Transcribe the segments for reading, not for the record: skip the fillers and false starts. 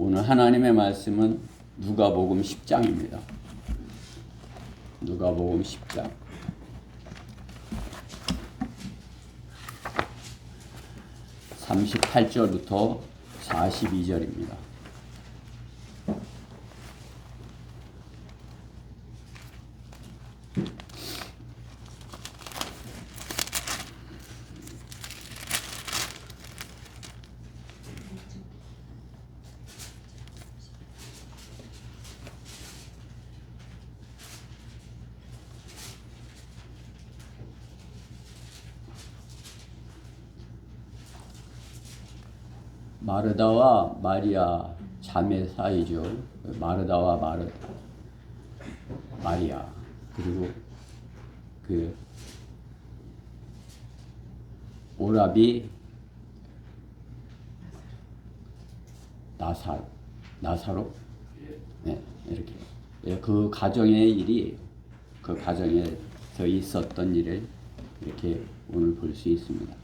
오늘 하나님의 말씀은 누가복음 10장입니다. 누가복음 10장 38절부터 42절입니다. 마르다와 마리아 자매 사이죠. 마르다와 마리아, 그리고 그 오라비 나사로, 네, 이렇게 그 가정의 일이, 그 가정에서 있었던 일을 이렇게 오늘 볼 수 있습니다.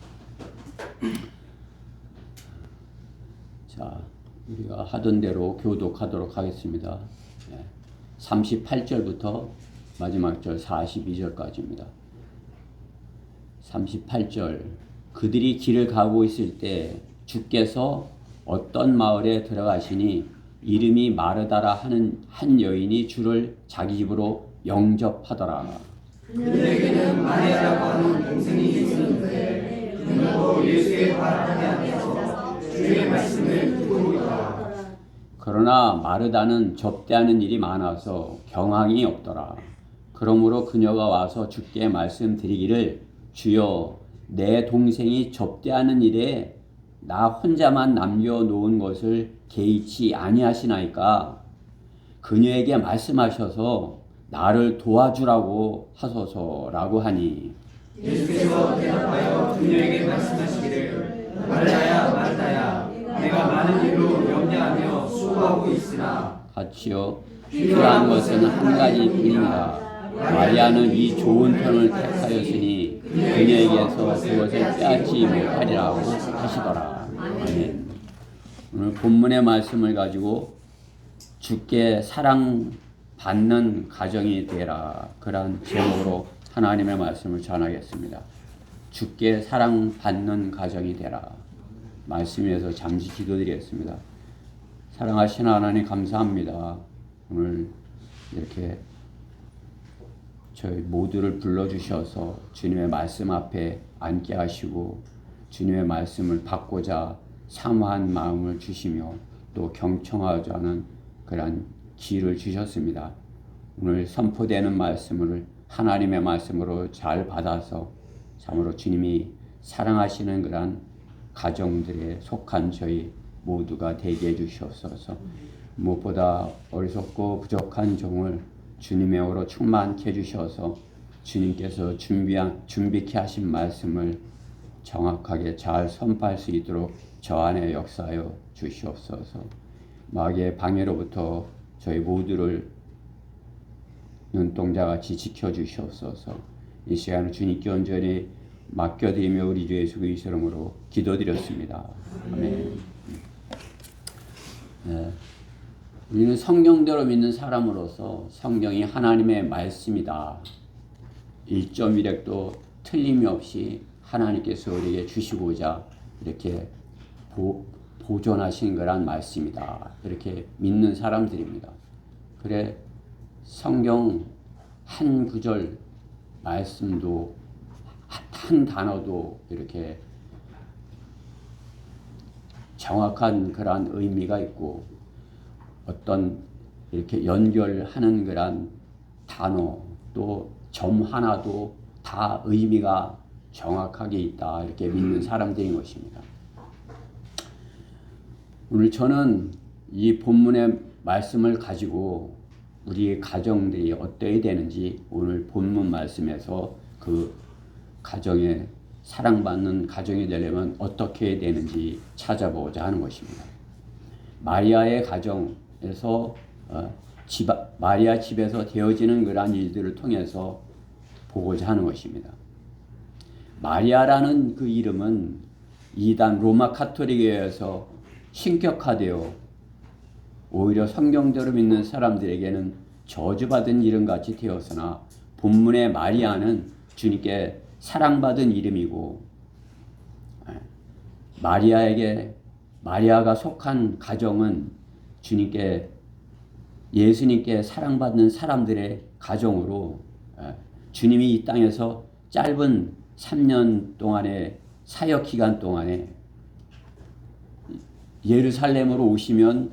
자, 우리가 하던 대로 교독하도록 하겠습니다. 38절부터 마지막 절 42절까지입니다. 38절, 그들이 길을 가고 있을 때 주께서 어떤 마을에 들어가시니 이름이 마르다라 하는 한 여인이 주를 자기 집으로 영접하더라. 그들에게는 마리아라고 하는 동생이 있었는데 그는 예수의 발 아래 앉아서 주의 말씀을 듣고 있더라. 그러나 마르다는 접대하는 일이 많아서 경황이 없더라. 그러므로 그녀가 와서 주께 말씀드리기를, 주여, 내 동생이 접대하는 일에 나 혼자만 남겨놓은 것을 개의치 아니하시나이까? 그녀에게 말씀하셔서 나를 도와주라고 하소서라고 하니, 예수께서 대답하여 그녀에게 말씀하시기를, 마르다야 마르다야, 내가 많은 일로 염려하며 수고하고 있으나 같이요, 필요한 것은 한 가지뿐이니라. 마리아는 이 좋은 편을 택하였으니 그녀에게서 그것을 빼앗지 못하리라고 하시더라. 아멘. 오늘 본문의 말씀을 가지고 주께 사랑받는 가정이 되라, 그런 제목으로 하나님의 말씀을 전하겠습니다. 주께 사랑받는 가정이 되라. 말씀 위해서 잠시 기도드리겠습니다. 사랑하신 하나님, 감사합니다. 오늘 이렇게 저희 모두를 불러주셔서 주님의 말씀 앞에 앉게 하시고 주님의 말씀을 받고자 사모한 마음을 주시며 또 경청하고자 하는 그런 기회를 주셨습니다. 오늘 선포되는 말씀을 하나님의 말씀으로 잘 받아서 참으로 주님이 사랑하시는 그런 가정들에 속한 저희 모두가 되게 해주시옵소서. 무엇보다 어리석고 부족한 종을 주님의 오로 충만케 해주셔서 주님께서 준비케 하신 말씀을 정확하게 잘 선포할 수 있도록 저 안에 역사하여 주시옵소서. 마귀의 방해로부터 저희 모두를 눈동자같이 지켜주시옵소서. 이 시간을 주님께 온전히 맡겨드리며 우리 주 예수 그리스도 이름으로 기도드렸습니다. 아멘. 네. 우리는 성경대로 믿는 사람으로서 성경이 하나님의 말씀이다. 1.1획도 틀림이 없이 하나님께서 우리에게 주시고자 이렇게 보존하신 거란 말씀이다. 이렇게 믿는 사람들입니다. 그래, 성경 한 구절 말씀도 한 단어도 이렇게 정확한 그러한 의미가 있고 어떤 이렇게 연결하는 그러한 단어 또 점 하나도 다 의미가 정확하게 있다. 이렇게 믿는 사람들인 것입니다. 오늘 저는 이 본문의 말씀을 가지고 우리 가정들이 어떠해야 되는지 오늘 본문 말씀에서 그 가정에 사랑받는 가정이 되려면 어떻게 해야 되는지 찾아보고자 하는 것입니다. 마리아의 가정에서 마리아 집에서 되어지는 그러한 일들을 통해서 보고자 하는 것입니다. 마리아라는 그 이름은 이단 로마 카톨릭에 의해서 신격화되어 오히려 성경대로 믿는 사람들에게는 저주받은 이름같이 되었으나 본문의 마리아는 주님께 사랑받은 이름이고 마리아가 속한 가정은 예수님께 사랑받는 사람들의 가정으로 주님이 이 땅에서 짧은 3년 동안의 사역 기간 동안에 예루살렘으로 오시면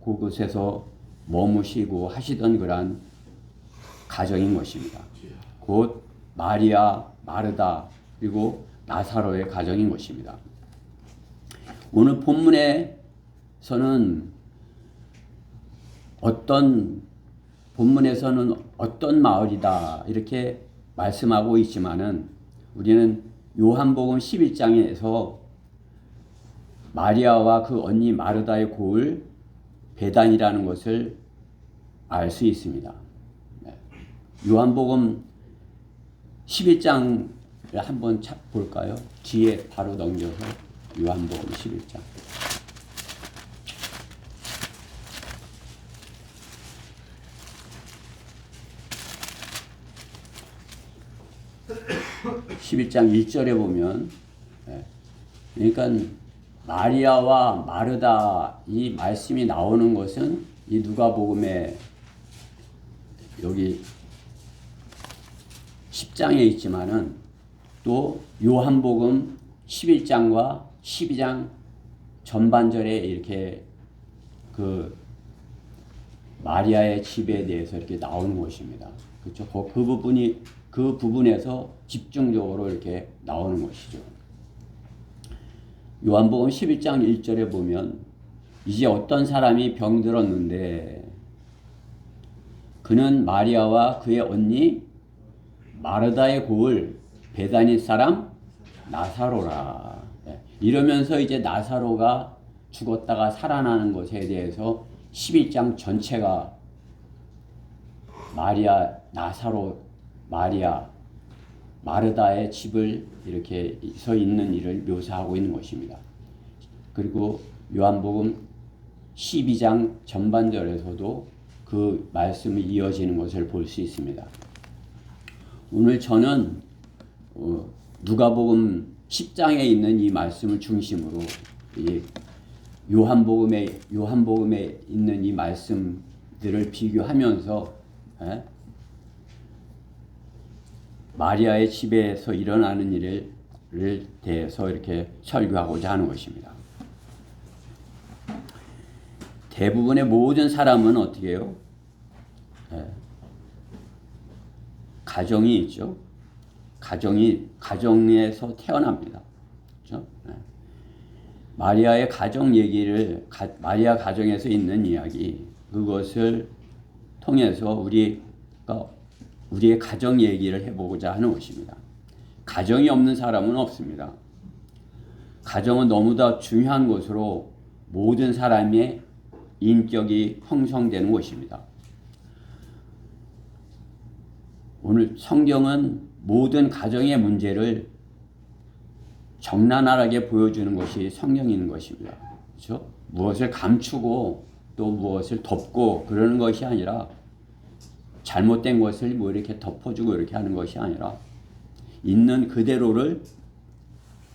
그곳에서 머무시고 하시던 그러한 가정인 것입니다. 곧 마리아, 마르다 그리고 나사로의 가정인 것입니다. 오늘 본문에서는 어떤 마을이다 이렇게 말씀하고 있지만은 우리는 요한복음 11장에서 마리아와 그 언니 마르다의 고을 베단이라는 것을 알 수 있습니다. 요한복음 11장을 한번 볼까요? 뒤에 바로 넘겨서 요한복음 11장. (11장) 1절에 보면 그러니까 마리아와 마르다 이 말씀이 나오는 것은 이 누가복음에 여기 10장에 있지만은 또 요한복음 11장과 12장 전반절에 이렇게 그 마리아의 집에 대해서 이렇게 나오는 것입니다. 그렇죠? 그 부분에서 집중적으로 이렇게 나오는 것이죠. 요한복음 11장 1절에 보면 이제 어떤 사람이 병들었는데 그는 마리아와 그의 언니 마르다의 고을 베다니 사람 나사로라. 이러면서 이제 나사로가 죽었다가 살아나는 것에 대해서 11장 전체가 마르다의 집을 이렇게 서 있는 일을 묘사하고 있는 것입니다. 그리고 요한복음 12장 전반절에서도 그 말씀이 이어지는 것을 볼 수 있습니다. 오늘 저는 누가복음 10장에 있는 이 말씀을 중심으로 이 요한복음에 있는 이 말씀들을 비교하면서 마리아의 집에서 일어나는 일을 대해서 이렇게 설교하고자 하는 것입니다. 대부분의 모든 사람은 어떻게 해요? 가정이 있죠. 가정에서 태어납니다. 그렇죠? 마리아 가정에서 있는 이야기, 그것을 통해서 우리의 가정 얘기를 해보고자 하는 것입니다. 가정이 없는 사람은 없습니다. 가정은 너무나 중요한 것으로 모든 사람의 인격이 형성되는 것입니다. 오늘 성경은 모든 가정의 문제를 적나라하게 보여주는 것이 성경인 것입니다. 그렇죠? 무엇을 감추고 또 무엇을 덮고 그러는 것이 아니라 잘못된 것을 이렇게 덮어주고 이렇게 하는 것이 아니라 있는 그대로를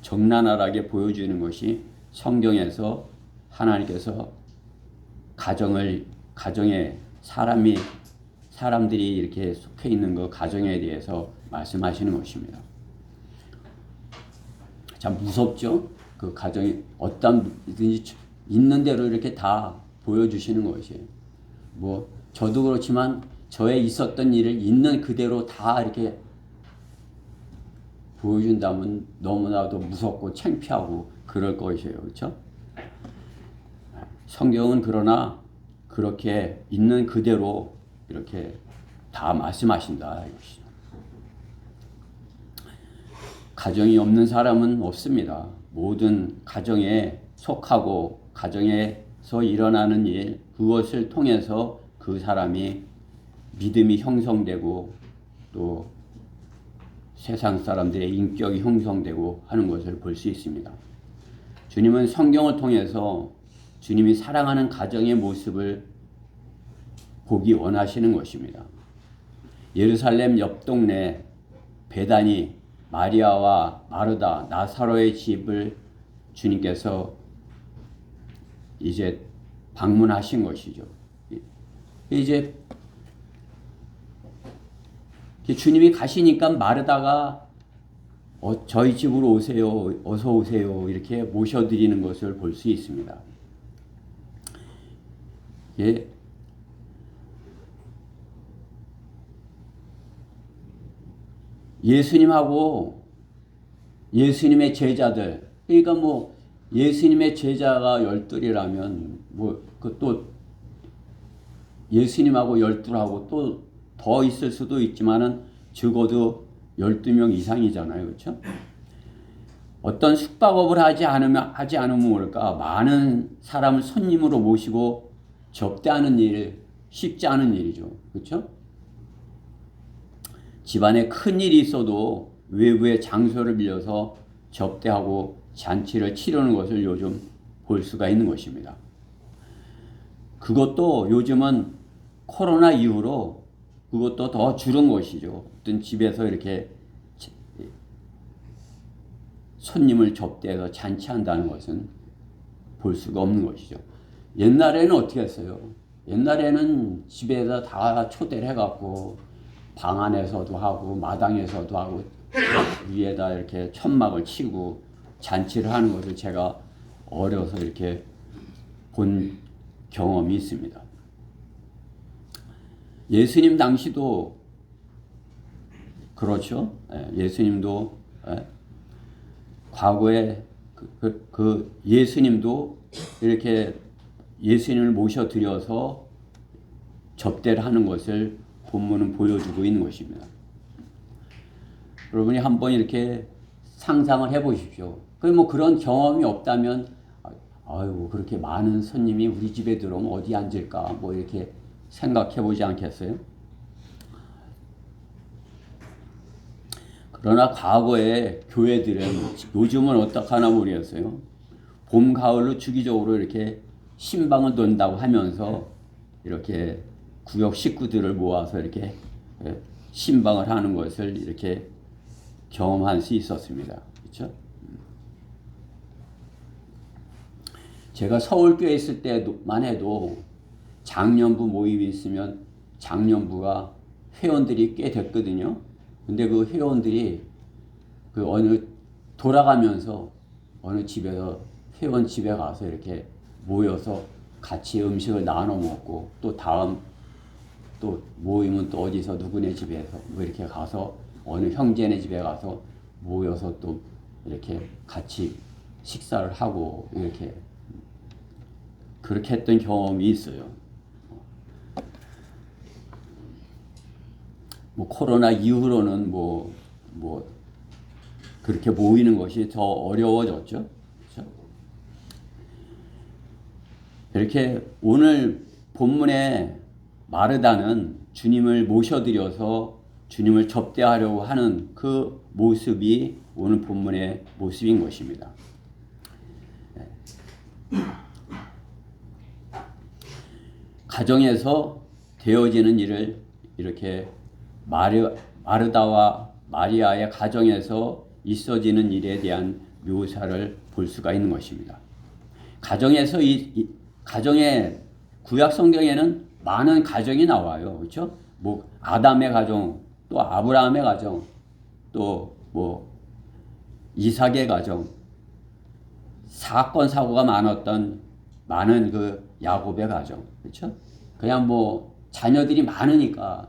적나라하게 보여주는 것이 성경에서 하나님께서 가정에 사람들이 이렇게 속해 있는 그 가정에 대해서 말씀하시는 것입니다. 참 무섭죠? 그 가정이 어떤든지 있는 대로 이렇게 다 보여주시는 것이에요. 저도 그렇지만 저에 있었던 일을 있는 그대로 다 이렇게 보여준다면 너무나도 무섭고 창피하고 그럴 것이에요. 그렇죠? 성경은 그러나 그렇게 있는 그대로 이렇게 다 말씀하신다 이것이죠. 가정이 없는 사람은 없습니다. 모든 가정에 속하고 가정에서 일어나는 일, 그것을 통해서 그 사람이 믿음이 형성되고 또 세상 사람들의 인격이 형성되고 하는 것을 볼 수 있습니다. 주님은 성경을 통해서 주님이 사랑하는 가정의 모습을 보기 원하시는 것입니다. 예루살렘 옆 동네 베다니 마리아와 마르다 나사로의 집을 주님께서 이제 방문하신 것이죠. 이제 주님이 가시니까 마르다가 저희 집으로 오세요, 어서 오세요 이렇게 모셔드리는 것을 볼 수 있습니다. 예. 예수님하고 예수님의 제자들, 그러니까 뭐 예수님의 제자가 12이라면 뭐 그 또 예수님하고 12하고 또 더 있을 수도 있지만은 적어도 12명 이상이잖아요. 그렇죠? 어떤 숙박업을 하지 않으면 모를까 많은 사람을 손님으로 모시고 접대하는 일 쉽지 않은 일이죠. 그렇죠? 집안에 큰 일이 있어도 외부의 장소를 빌려서 접대하고 잔치를 치르는 것을 요즘 볼 수가 있는 것입니다. 그것도 요즘은 코로나 이후로 그것도 더 줄은 것이죠. 어떤 집에서 이렇게 손님을 접대해서 잔치한다는 것은 볼 수가 없는 것이죠. 옛날에는 어떻게 했어요? 옛날에는 집에다 다 초대를 해갖고 방 안에서도 하고 마당에서도 하고 위에다 이렇게 천막을 치고 잔치를 하는 것을 제가 어려서 이렇게 본 경험이 있습니다. 예수님 당시도 그렇죠. 예수님도 과거에 그 예수님도 이렇게 예수님을 모셔드려서 접대를 하는 것을 본문은 보여주고 있는 것입니다. 여러분이 한번 이렇게 상상을 해보십시오. 뭐 그런 경험이 없다면 아유 그렇게 많은 손님이 우리 집에 들어오면 어디 앉을까 뭐 이렇게 생각해보지 않겠어요? 그러나 과거에 교회들은 요즘은 어떡하나 모르겠어요. 봄, 가을로 주기적으로 이렇게 신방을 돈다고 하면서 이렇게 구역 식구들을 모아서 이렇게 신방을 하는 것을 이렇게 경험할 수 있었습니다. 그렇죠? 제가 서울교회에 있을 때만 해도 장년부 모임이 있으면 장년부가 회원들이 꽤 됐거든요. 근데 그 회원들이 그 어느 돌아가면서 어느 집에서 회원 집에 가서 이렇게 모여서 같이 음식을 나눠 먹고 또 다음 또 모임은 또 어디서 누구네 집에서 뭐 이렇게 가서 어느 형제네 집에 가서 모여서 또 이렇게 같이 식사를 하고 이렇게 그렇게 했던 경험이 있어요. 뭐 코로나 이후로는 뭐 그렇게 모이는 것이 더 어려워졌죠. 그렇죠? 이렇게 오늘 본문에 마르다는 주님을 모셔드려서 주님을 접대하려고 하는 그 모습이 오늘 본문의 모습인 것입니다. 가정에서 되어지는 일을 이렇게 마르다와 마리아의 가정에서 있어지는 일에 대한 묘사를 볼 수가 있는 것입니다. 가정에서 가정의 구약 성경에는 많은 가정이 나와요. 그렇죠? 뭐 아담의 가정, 또 아브라함의 가정, 또 뭐 이삭의 가정, 사건 사고가 많은 그 야곱의 가정. 그렇죠? 그냥 뭐 자녀들이 많으니까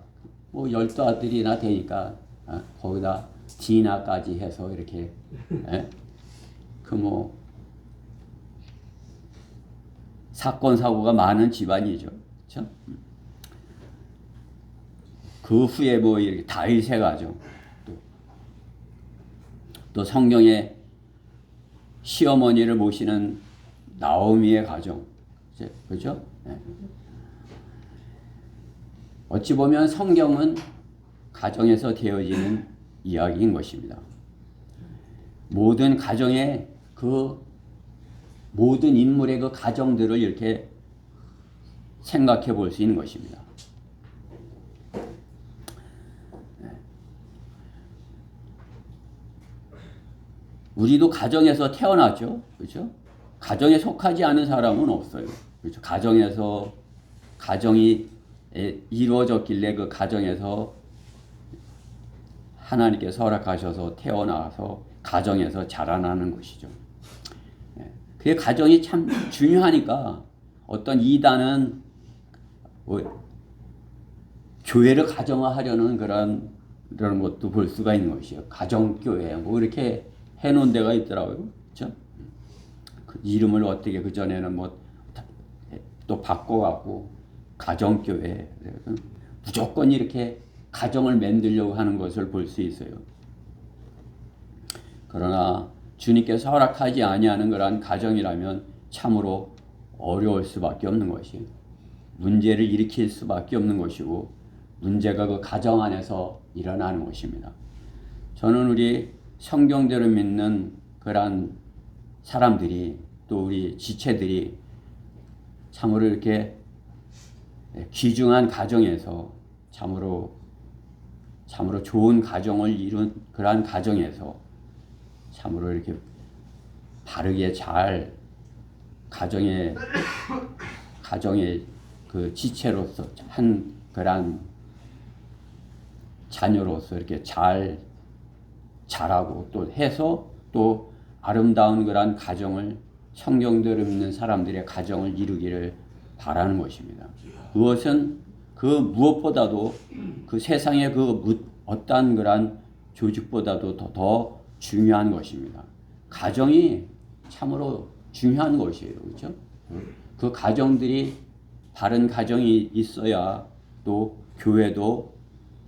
뭐 12아들이나 되니까 거기다 디나까지 해서 이렇게 그 뭐 사건 사고가 많은 집안이죠. 그렇죠? 그 후에 뭐 이렇게 다윗의 가정, 또 성경에 시어머니를 모시는 나오미의 가정, 그렇죠? 어찌 보면 성경은 가정에서 되어지는 이야기인 것입니다. 모든 가정에 그 모든 인물의 그 가정들을 이렇게 생각해 볼 수 있는 것입니다. 우리도 가정에서 태어났죠. 그렇죠? 가정에 속하지 않은 사람은 없어요. 그렇죠? 가정이 이루어졌길래 그 가정에서 하나님께서 허락하셔서 태어나서 가정에서 자라나는 것이죠. 그 가정이 참 중요하니까 어떤 이단은 교회를 가정화하려는 그런 것도 볼 수가 있는 것이에요. 가정교회 뭐 이렇게 해놓은 데가 있더라고요. 그렇죠? 그 이름을 어떻게 그 전에는 뭐 또 바꿔갖고 가정교회 무조건 이렇게 가정을 만들려고 하는 것을 볼 수 있어요. 그러나 주님께서 허락하지 아니하는 그러한 가정이라면 참으로 어려울 수밖에 없는 것이에요. 문제를 일으킬 수밖에 없는 것이고 문제가 그 가정 안에서 일어나는 것입니다. 저는 우리 성경대로 믿는 그러한 사람들이 또 우리 지체들이 참으로 이렇게 귀중한 가정에서 참으로 좋은 가정을 이룬 그러한 가정에서 참으로 이렇게 바르게 잘 가정의 그 지체로서 한 그러한 자녀로서 이렇게 잘 자라고 또 해서 또 아름다운 그러한 가정을 성경대로 믿는 사람들의 가정을 이루기를 바라는 것입니다. 그것은 그 무엇보다도 그 세상의 그 어떠한 그러한 조직보다도 더 중요한 것입니다. 가정이 참으로 중요한 것이에요. 그렇죠? 그 가정들이 바른 가정이 있어야 또 교회도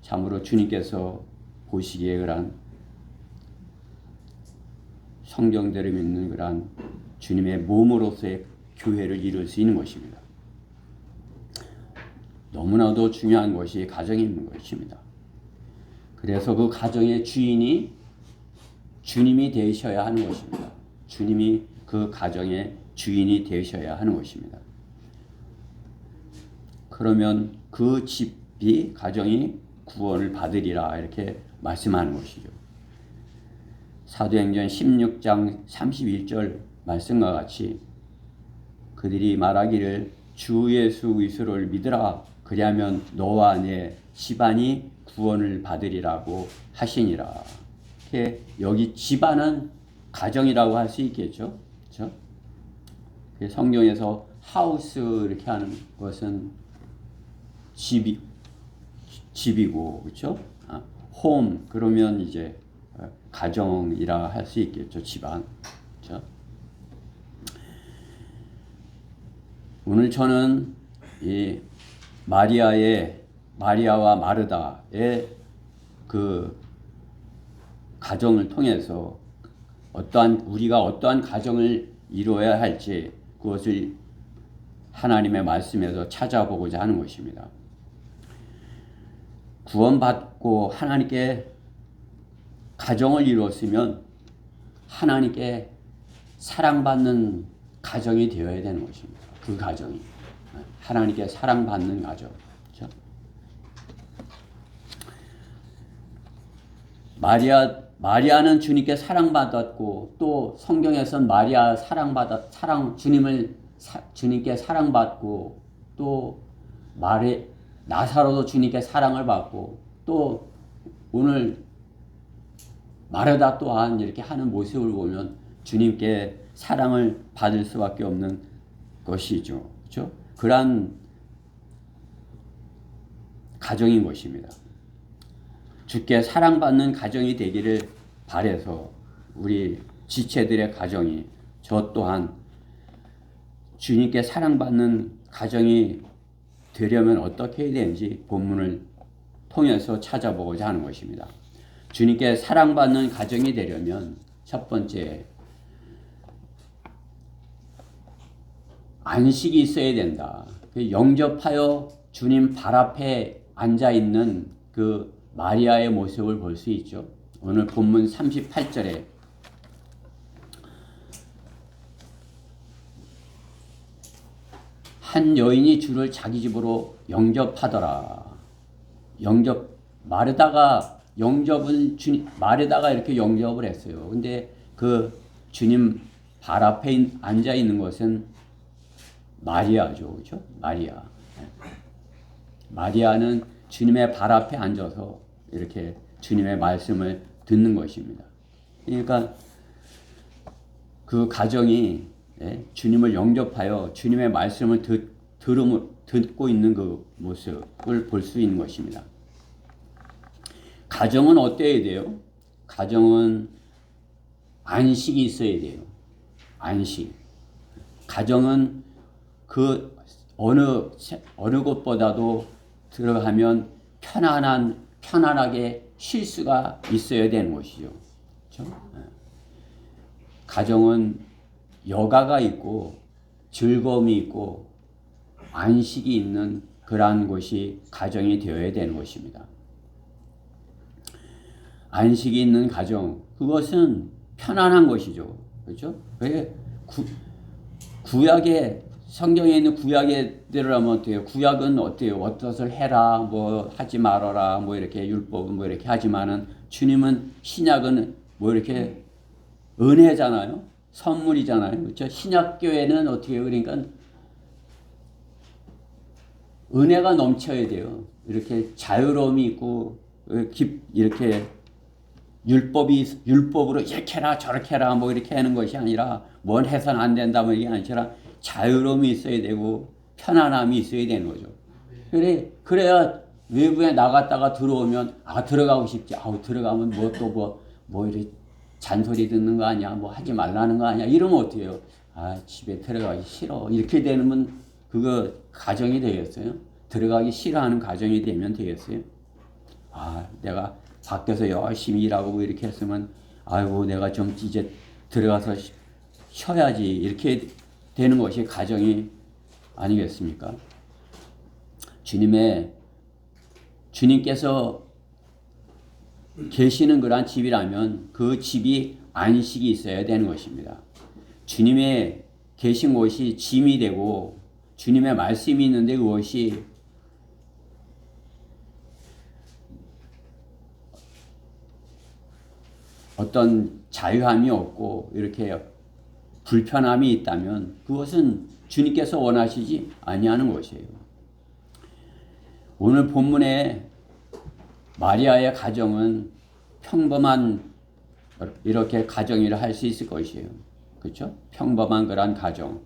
참으로 주님께서 보시기에 그러한 성경대로 믿는 그러한 주님의 몸으로서의 교회를 이룰 수 있는 것입니다. 너무나도 중요한 것이 가정이 있는 것입니다. 그래서 그 가정의 주인이 주님이 되셔야 하는 것입니다. 주님이 그 가정의 주인이 되셔야 하는 것입니다. 그러면 그 집이 가정이 구원을 받으리라 이렇게 말씀하는 것이죠. 사도행전 16장 31절 말씀과 같이 그들이 말하기를 주 예수 그리스도를 믿으라 그리하면 너와 내 집안이 구원을 받으리라고 하시니라. 이렇게 여기 집안은 가정이라고 할 수 있겠죠. 그렇죠? 성경에서 하우스 이렇게 하는 것은 집이고 그렇죠? 홈 그러면 이제 가정이라 할 수 있겠죠. 집안. 그렇죠? 오늘 저는 이 마리아와 마르다의 그 가정을 통해서 우리가 어떠한 가정을 이루어야 할지 그것을 하나님의 말씀에서 찾아보고자 하는 것입니다. 구원받고 하나님께 가정을 이루었으면 하나님께 사랑받는 가정이 되어야 되는 것입니다. 그 가정이 하나님께 사랑받는 가정. 그렇죠? 마리아는 주님께 사랑받았고 또 성경에서는 마리아 주님께 사랑받고 또 나사로도 주님께 사랑을 받고 또 오늘 마르다 또한 이렇게 하는 모습을 보면 주님께 사랑을 받을 수밖에 없는 것이죠. 그렇죠? 그러한 가정인 것입니다. 주께 사랑받는 가정이 되기를 바라서 우리 지체들의 가정이 저 또한 주님께 사랑받는 가정이 되려면 어떻게 해야 되는지 본문을 통해서 찾아보고자 하는 것입니다. 주님께 사랑받는 가정이 되려면 첫 번째 안식이 있어야 된다. 영접하여 주님 발 앞에 앉아 있는 그 마리아의 모습을 볼 수 있죠. 오늘 본문 38절에 한 여인이 주를 자기 집으로 영접하더라. 마르다가 마르다가 이렇게 영접을 했어요. 근데 그 주님 발 앞에 앉아 있는 것은 마리아죠. 그렇죠? 마리아는 주님의 발 앞에 앉아서 이렇게 주님의 말씀을 듣는 것입니다. 그러니까 그 가정이 주님을 영접하여 주님의 말씀을 듣고 있는 그 모습을 볼 수 있는 것입니다. 가정은 어때야 돼요? 가정은 안식이 있어야 돼요. 안식. 가정은 그 어느 곳보다도 들어가면 편안하게 쉴 수가 있어야 되는 것이죠. 그렇죠? 가정은 여가가 있고 즐거움이 있고 안식이 있는 그러한 곳이 가정이 되어야 되는 것입니다. 안식이 있는 가정, 그것은 편안한 것이죠. 그렇죠? 왜 구약에 성경에 있는 구약에 들어가면 어때요? 구약은 어때요? 어떻을 해라, 뭐 하지 말아라, 뭐 이렇게 율법은 뭐 이렇게 하지만은 주님은 신약은 뭐 이렇게 은혜잖아요. 선물이잖아요. 그렇죠? 신약 교회는 어떻게 해요? 그러니까 은혜가 넘쳐야 돼요. 이렇게 자유로움이 있고 이렇게 율법으로 이렇게 해라 저렇게 해라 뭐 이렇게 하는 것이 아니라 뭔 해서는 안 된다 뭐 이게 아니라 자유로움이 있어야 되고 편안함이 있어야 되는 거죠. 그래야 외부에 나갔다가 들어오면 들어가고 싶지. 들어가면 뭐 이렇게 잔소리 듣는 거 아니야? 뭐 하지 말라는 거 아니야? 이러면 어떻게 해요? 집에 들어가기 싫어. 이렇게 되면 그거 가정이 되겠어요? 들어가기 싫어하는 가정이 되면 되겠어요? 내가 밖에서 열심히 일하고 뭐 이렇게 했으면 내가 좀 이제 들어가서 쉬어야지 이렇게 되는 것이 가정이 아니겠습니까? 주님께서 계시는 그러한 집이라면 그 집이 안식이 있어야 되는 것입니다. 주님의 계신 곳이 짐이 되고 주님의 말씀이 있는데 그것이 어떤 자유함이 없고 이렇게 불편함이 있다면 그것은 주님께서 원하시지 아니하는 것이에요. 오늘 본문에 마리아의 가정은 평범한 이렇게 가정이라 할 수 있을 것이에요. 그렇죠? 평범한 그런 가정.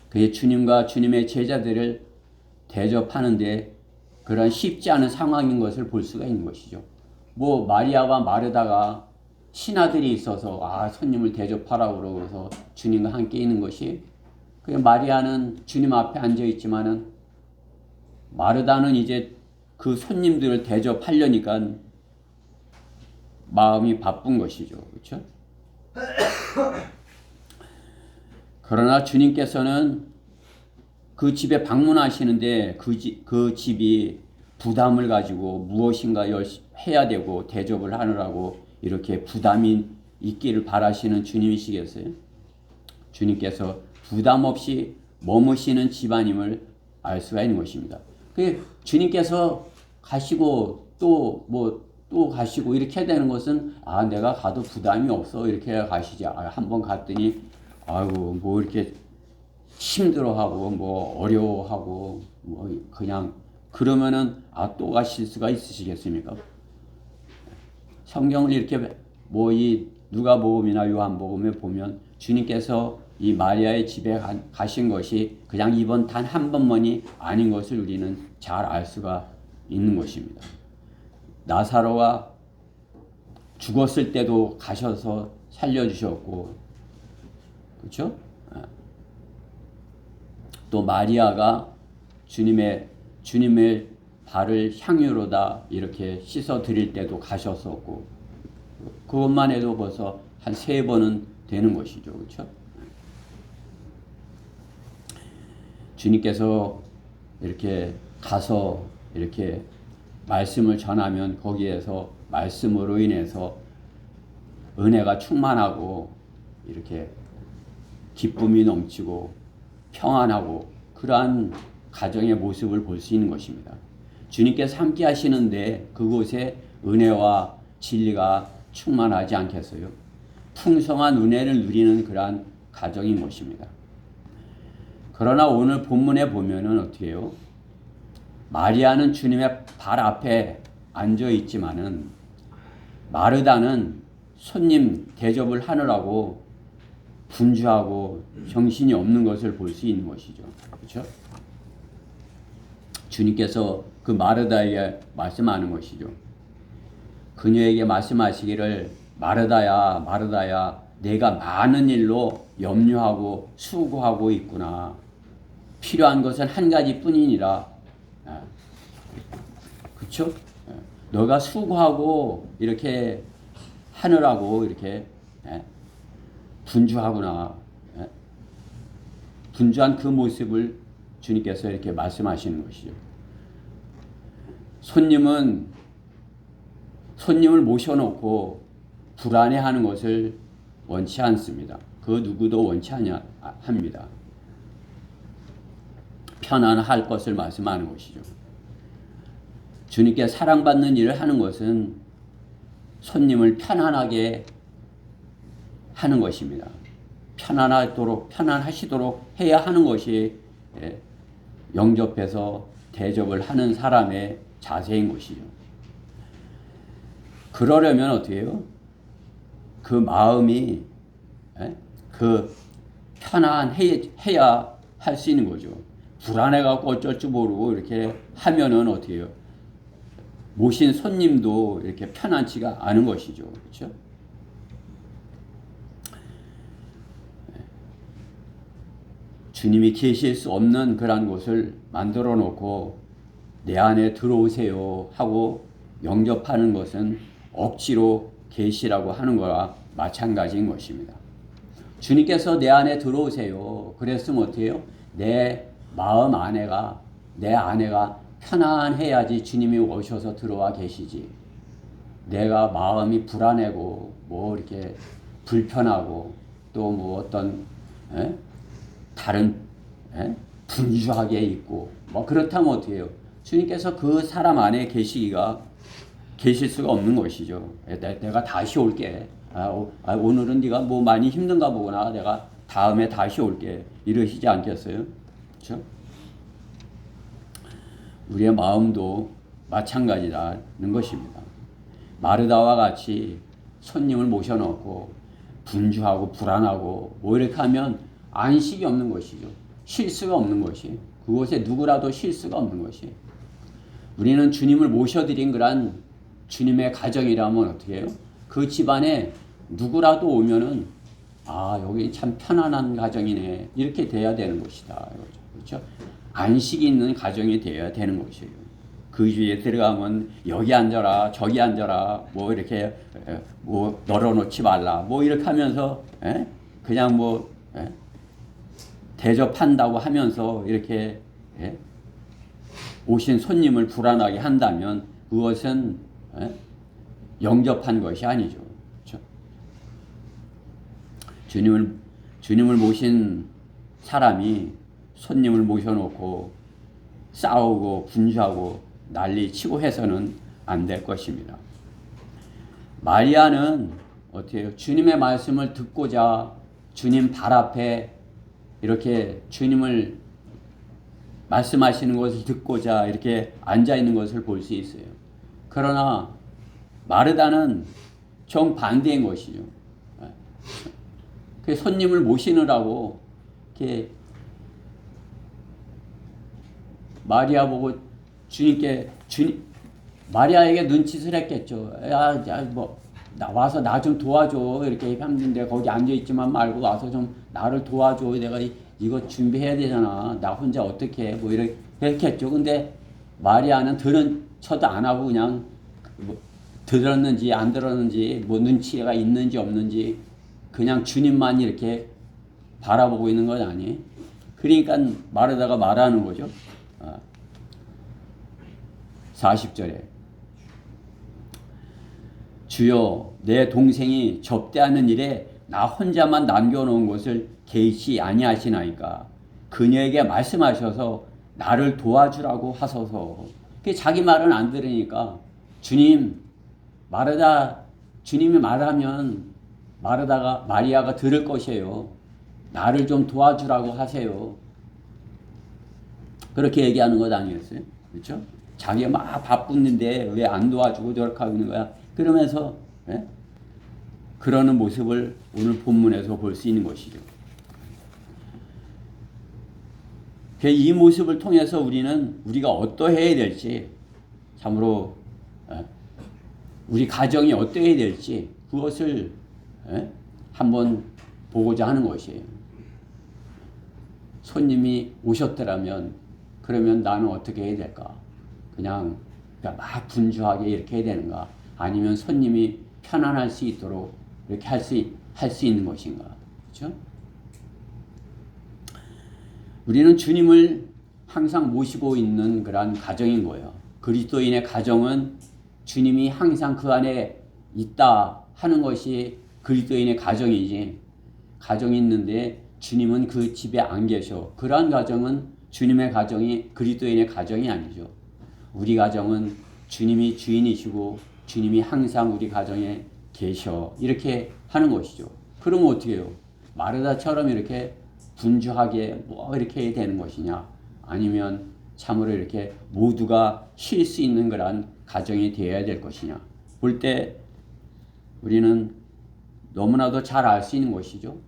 그게 주님과 주님의 제자들을 대접하는데 그런 쉽지 않은 상황인 것을 볼 수가 있는 것이죠. 마리아와 마르다가 신하들이 있어서 손님을 대접하라고 그러고서 주님과 함께 있는 것이 마리아는 주님 앞에 앉아 있지만은 마르다는 이제 그 손님들을 대접하려니까 마음이 바쁜 것이죠. 그렇죠? 그러나 주님께서는 그 집에 방문하시는데 그 집이 부담을 가지고 무엇인가 해야 되고 대접을 하느라고 이렇게 부담이 있기를 바라시는 주님이시겠어요? 주님께서 부담 없이 머무시는 집안임을 알 수가 있는 것입니다. 주님께서 가시고 또 가시고 이렇게 되는 것은 내가 가도 부담이 없어 이렇게 가시지. 한번 갔더니 뭐 이렇게 힘들어하고 뭐 어려워하고 뭐 그냥 그러면은 또 가실 수가 있으시겠습니까? 성경을 이렇게 이 누가복음이나 요한복음에 보면 주님께서 이 마리아의 집에 가신 것이 그냥 이번 단 한 번만이 아닌 것을 우리는 잘 알 수가 있는 것입니다. 나사로가 죽었을 때도 가셔서 살려주셨고, 그렇죠? 또 마리아가 주님의 발을 향유로다 이렇게 씻어 드릴 때도 가셨었고, 그것만 해도 벌써 한 3번은 되는 것이죠. 그렇죠? 주님께서 이렇게 가서 이렇게 말씀을 전하면 거기에서 말씀으로 인해서 은혜가 충만하고 이렇게 기쁨이 넘치고 평안하고 그러한 가정의 모습을 볼 수 있는 것입니다. 주님께서 함께 하시는데 그곳에 은혜와 진리가 충만하지 않겠어요? 풍성한 은혜를 누리는 그러한 가정인 것입니다. 그러나 오늘 본문에 보면은 어떻게 해요? 마리아는 주님의 발 앞에 앉아 있지만은 마르다는 손님 대접을 하느라고 분주하고 정신이 없는 것을 볼 수 있는 것이죠. 그렇죠? 주님께서 그 마르다에게 말씀하는 것이죠. 그녀에게 말씀하시기를 마르다야 마르다야 내가 많은 일로 염려하고 수고하고 있구나. 필요한 것은 한 가지뿐이니라. 그렇죠? 너가 수고하고 이렇게 하느라고 이렇게 분주하구나. 분주한 그 모습을 주님께서 이렇게 말씀하시는 것이죠. 손님을 모셔놓고 불안해하는 것을 원치 않습니다. 그 누구도 원치 합니다. 편안할 것을 말씀하는 것이죠. 주님께 사랑받는 일을 하는 것은 손님을 편안하게 하는 것입니다. 편안하시도록 해야 하는 것이 영접해서 대접을 하는 사람의 자세인 것이죠. 그러려면 어떻게 해요? 그 마음이 그 편안해야 할 수 있는 거죠. 불안해갖고 어쩔 줄 모르고 이렇게 하면은 어떻게 해요? 모신 손님도 이렇게 편안치가 않은 것이죠. 그렇죠? 주님이 계실 수 없는 그런 곳을 만들어 놓고 내 안에 들어오세요 하고 영접하는 것은 억지로 계시라고 하는 거와 마찬가지인 것입니다. 주님께서 내 안에 들어오세요. 그랬으면 어떻게 해요? 내 마음 안에가 내 안에가 편안해야지 주님이 오셔서 들어와 계시지. 내가 마음이 불안하고 뭐 이렇게 불편하고 또 뭐 어떤 다른 분주하게 있고 뭐 그렇다면 어떻게 해요? 주님께서 그 사람 안에 계실 수가 없는 것이죠. 내가 다시 올게. 오늘은 네가 뭐 많이 힘든가 보구나. 내가 다음에 다시 올게. 이러시지 않겠어요? 그렇죠? 우리의 마음도 마찬가지라는 것입니다. 마르다와 같이 손님을 모셔놓고 분주하고 불안하고 뭐 이렇게 하면 안식이 없는 것이죠. 쉴 수가 없는 것이. 그곳에 누구라도 쉴 수가 없는 것이. 우리는 주님을 모셔드린 그런 주님의 가정이라면 어떻게 해요? 그 집안에 누구라도 오면은 여기 참 편안한 가정이네. 이렇게 돼야 되는 것이다. 그렇죠? 안식이 있는 가정이 되어야 되는 것이에요. 그 주에 들어가면 여기 앉아라, 저기 앉아라, 뭐 이렇게 뭐 널어놓지 말라, 뭐 이렇게 하면서 그냥 뭐 대접한다고 하면서 이렇게 오신 손님을 불안하게 한다면 그것은 영접한 것이 아니죠. 그렇죠? 주님을 모신 사람이 손님을 모셔놓고 싸우고 분주하고 난리 치고 해서는 안 될 것입니다. 마리아는 어떻게 해요? 주님의 말씀을 듣고자 주님 발 앞에 이렇게 주님을 말씀하시는 것을 듣고자 이렇게 앉아 있는 것을 볼 수 있어요. 그러나 마르다는 정반대인 것이죠. 그 손님을 모시느라고 이렇게 마리아 보고 마리아에게 눈짓을 했겠죠. 와서 나 좀 도와줘. 이렇게 했는데 거기 앉아있지만 말고 와서 좀 나를 도와줘. 내가 이거 준비해야 되잖아. 나 혼자 어떻게 해. 뭐 이렇게 했겠죠. 근데 마리아는 들은 척도 안 하고 그냥 뭐 들었는지 안 들었는지 뭐 눈치가 있는지 없는지 그냥 주님만 이렇게 바라보고 있는 건 아니에요. 그러니까 마르다가 말하는 거죠. 40절에 주여 내 동생이 접대하는 일에 나 혼자만 남겨놓은 것을 개의치 아니하시나이까 그녀에게 말씀하셔서 나를 도와주라고 하소서. 자기 말은 안 들으니까 주님 마르다, 주님이 말하면 마리아가 들을 것이에요. 나를 좀 도와주라고 하세요. 그렇게 얘기하는 것 아니었어요? 그렇죠? 자기가 막 바쁜데 왜 안 도와주고 저렇게 하고 있는 거야? 그러면서 그러는 모습을 오늘 본문에서 볼 수 있는 것이죠. 이 모습을 통해서 우리가 어떠해야 될지, 참으로 우리 가정이 어떠해야 될지 그것을 한번 보고자 하는 것이에요. 손님이 오셨더라면 그러면 나는 어떻게 해야 될까? 그냥 막 분주하게 이렇게 해야 되는가? 아니면 손님이 편안할 수 있도록 이렇게 할 수 있는 것인가? 그렇죠? 우리는 주님을 항상 모시고 있는 그런 가정인 거예요. 그리스도인의 가정은 주님이 항상 그 안에 있다 하는 것이 그리스도인의 가정이지. 가정이 있는데 주님은 그 집에 안 계셔. 그러한 가정은 주님의 가정이 그리스도인의 가정이 아니죠. 우리 가정은 주님이 주인이시고 주님이 항상 우리 가정에 계셔. 이렇게 하는 것이죠. 그러면 어떻게 해요? 마르다처럼 이렇게 분주하게 이렇게 해야 되는 것이냐? 아니면 참으로 이렇게 모두가 쉴 수 있는 그런 가정이 되어야 될 것이냐? 볼 때 우리는 너무나도 잘 알 수 있는 것이죠.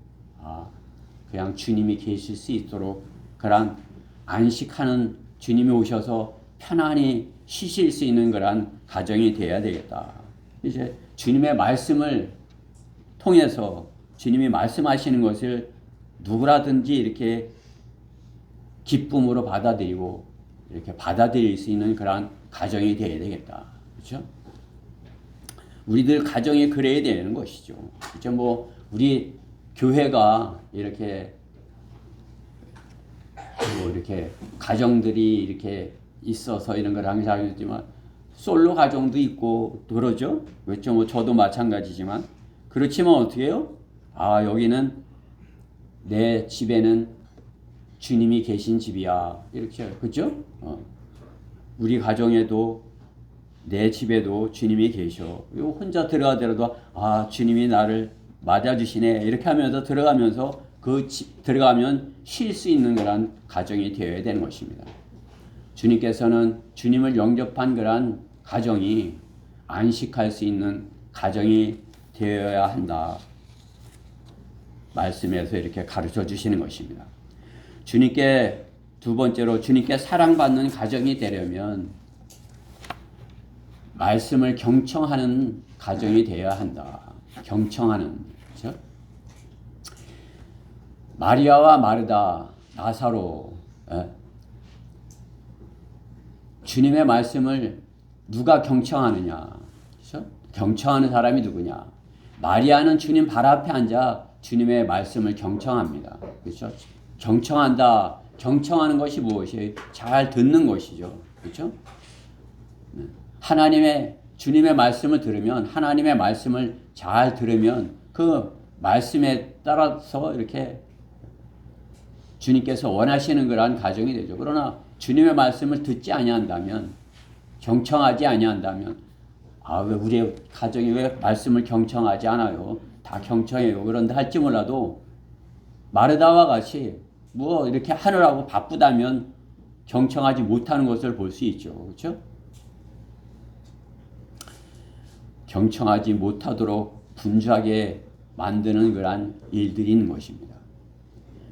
그냥 주님이 계실 수 있도록 그런 안식하는 주님이 오셔서 편안히 쉬실 수 있는 그런 가정이 되어야 되겠다. 이제 주님의 말씀을 통해서 주님이 말씀하시는 것을 누구라든지 이렇게 기쁨으로 받아들이고 이렇게 받아들일 수 있는 그런 가정이 되어야 되겠다. 그렇죠? 우리들 가정이 그래야 되는 것이죠. 그렇죠? 우리 교회가 이렇게 이렇게 가정들이 이렇게 있어서 이런 걸 항상 하지만 솔로 가정도 있고 그러죠. 그렇죠? 저도 마찬가지지만 그렇지만 어떻게 해요? 여기는 내 집에는 주님이 계신 집이야. 이렇게 그렇죠? 우리 가정에도 내 집에도 주님이 계셔. 혼자 들어가더라도 주님이 나를 맞아주시네. 이렇게 하면서 들어가면서 그 집 들어가면 쉴 수 있는 그런 가정이 되어야 되는 것입니다. 주님께서는 주님을 영접한 그런 가정이 안식할 수 있는 가정이 되어야 한다. 말씀에서 이렇게 가르쳐 주시는 것입니다. 두 번째로 주님께 사랑받는 가정이 되려면 말씀을 경청하는 가정이 되어야 한다. 경청하는, 그렇죠? 마리아와 마르다, 나사로, 주님의 말씀을 누가 경청하느냐? 그렇죠? 경청하는 사람이 누구냐? 마리아는 주님 발 앞에 앉아 주님의 말씀을 경청합니다. 그렇죠? 경청한다. 경청하는 것이 무엇이에요? 잘 듣는 것이죠. 그렇죠? 주님의 말씀을 들으면, 하나님의 말씀을 잘 들으면 그 말씀에 따라서 이렇게 주님께서 원하시는 그러한 가정이 되죠. 그러나 주님의 말씀을 듣지 아니한다면, 경청하지 아니한다면, 왜 우리 가정이 왜 말씀을 경청하지 않아요? 다 경청해요. 그런데 할지 몰라도 마르다와 같이 이렇게 하느라고 바쁘다면 경청하지 못하는 것을 볼 수 있죠. 그렇죠? 경청하지 못하도록 분주하게 만드는 그러한 일들이 있는 것입니다.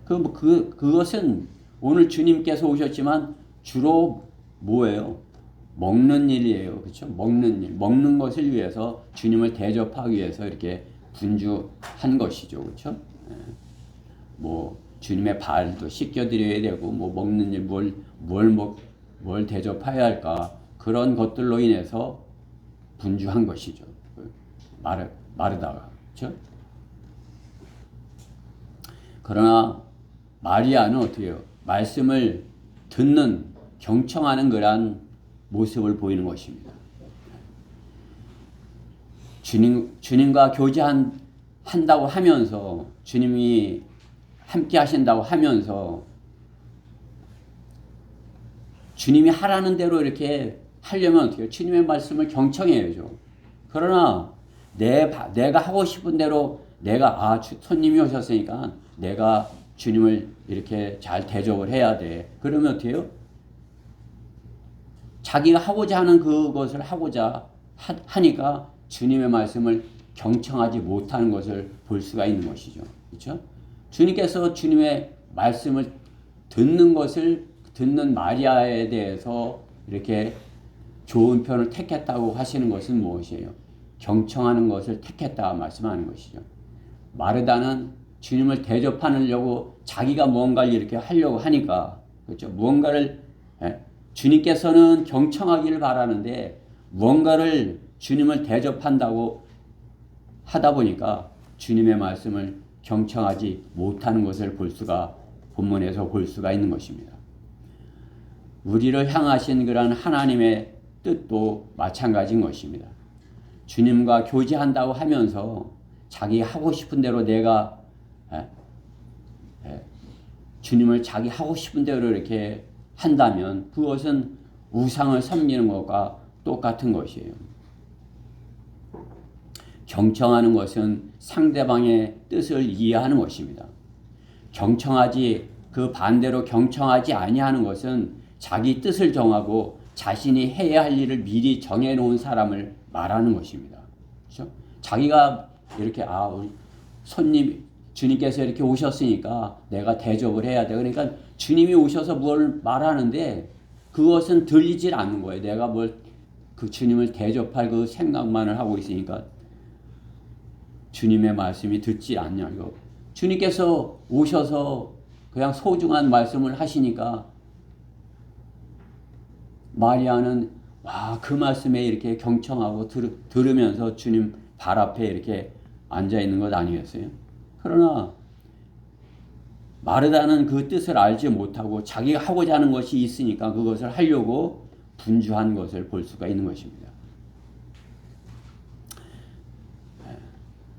그것은 오늘 주님께서 오셨지만 주로 뭐예요? 먹는 일이에요. 그렇죠? 먹는 일. 먹는 것을 위해서 주님을 대접하기 위해서 이렇게 분주한 것이죠. 그렇죠? 주님의 발도 씻겨드려야 되고, 먹는 일, 뭘 대접해야 할까. 그런 것들로 인해서 분주한 것이죠. 마르다가. 그렇죠? 그러나 마리아는 어떻게 해요? 말씀을 듣는, 경청하는 모습을 보이는 것입니다. 주님과 교제한다고 하면서, 주님이 함께 하신다고 하면서 주님이 하라는 대로 이렇게 하려면 어떻게 해요? 주님의 말씀을 경청해야죠. 그러나 내가 하고 싶은 대로 내가 손님이 오셨으니까 내가 주님을 이렇게 잘 대접을 해야 돼. 그러면 어떻게 해요? 자기가 하고자 하는 그것을 하고자 하니까 주님의 말씀을 경청하지 못하는 것을 볼 수가 있는 것이죠. 그렇죠? 주님께서 주님의 말씀을 듣는 마리아에 대해서 이렇게 좋은 편을 택했다고 하시는 것은 무엇이에요? 경청하는 것을 택했다 말씀하는 것이죠. 마르다는 주님을 대접하려고 자기가 뭔가를 이렇게 하려고 하니까, 그렇죠? 무언가를 주님께서는 경청하기를 바라는데 무언가를 주님을 대접한다고 하다 보니까 주님의 말씀을 경청하지 못하는 것을 본문에서 볼 수가 있는 것입니다. 우리를 향하신 그런 하나님의 뜻도 마찬가지인 것입니다. 주님과 교제한다고 하면서 자기 하고 싶은 대로 내가 주님을 자기 하고 싶은 대로 이렇게 한다면 그것은 우상을 섬기는 것과 똑같은 것이에요. 경청하는 것은 상대방의 뜻을 이해하는 것입니다. 그 반대로 경청하지 아니하는 것은 자기 뜻을 정하고 자신이 해야 할 일을 미리 정해놓은 사람을 말하는 것입니다. 그렇죠? 자기가 이렇게 우리 주님께서 이렇게 오셨으니까 내가 대접을 해야 돼. 그러니까 주님이 오셔서 뭘 말하는데 그것은 들리질 않는 거예요. 내가 그 주님을 대접할 그 생각만을 하고 있으니까 주님의 말씀이 듣지 않냐고. 주님께서 오셔서 그냥 소중한 말씀을 하시니까 마리아는 그 말씀에 이렇게 경청하고 들으면서 주님 발 앞에 이렇게 앉아 있는 것 아니겠어요? 그러나 마르다는 그 뜻을 알지 못하고 자기가 하고자 하는 것이 있으니까 그것을 하려고 분주한 것을 볼 수가 있는 것입니다.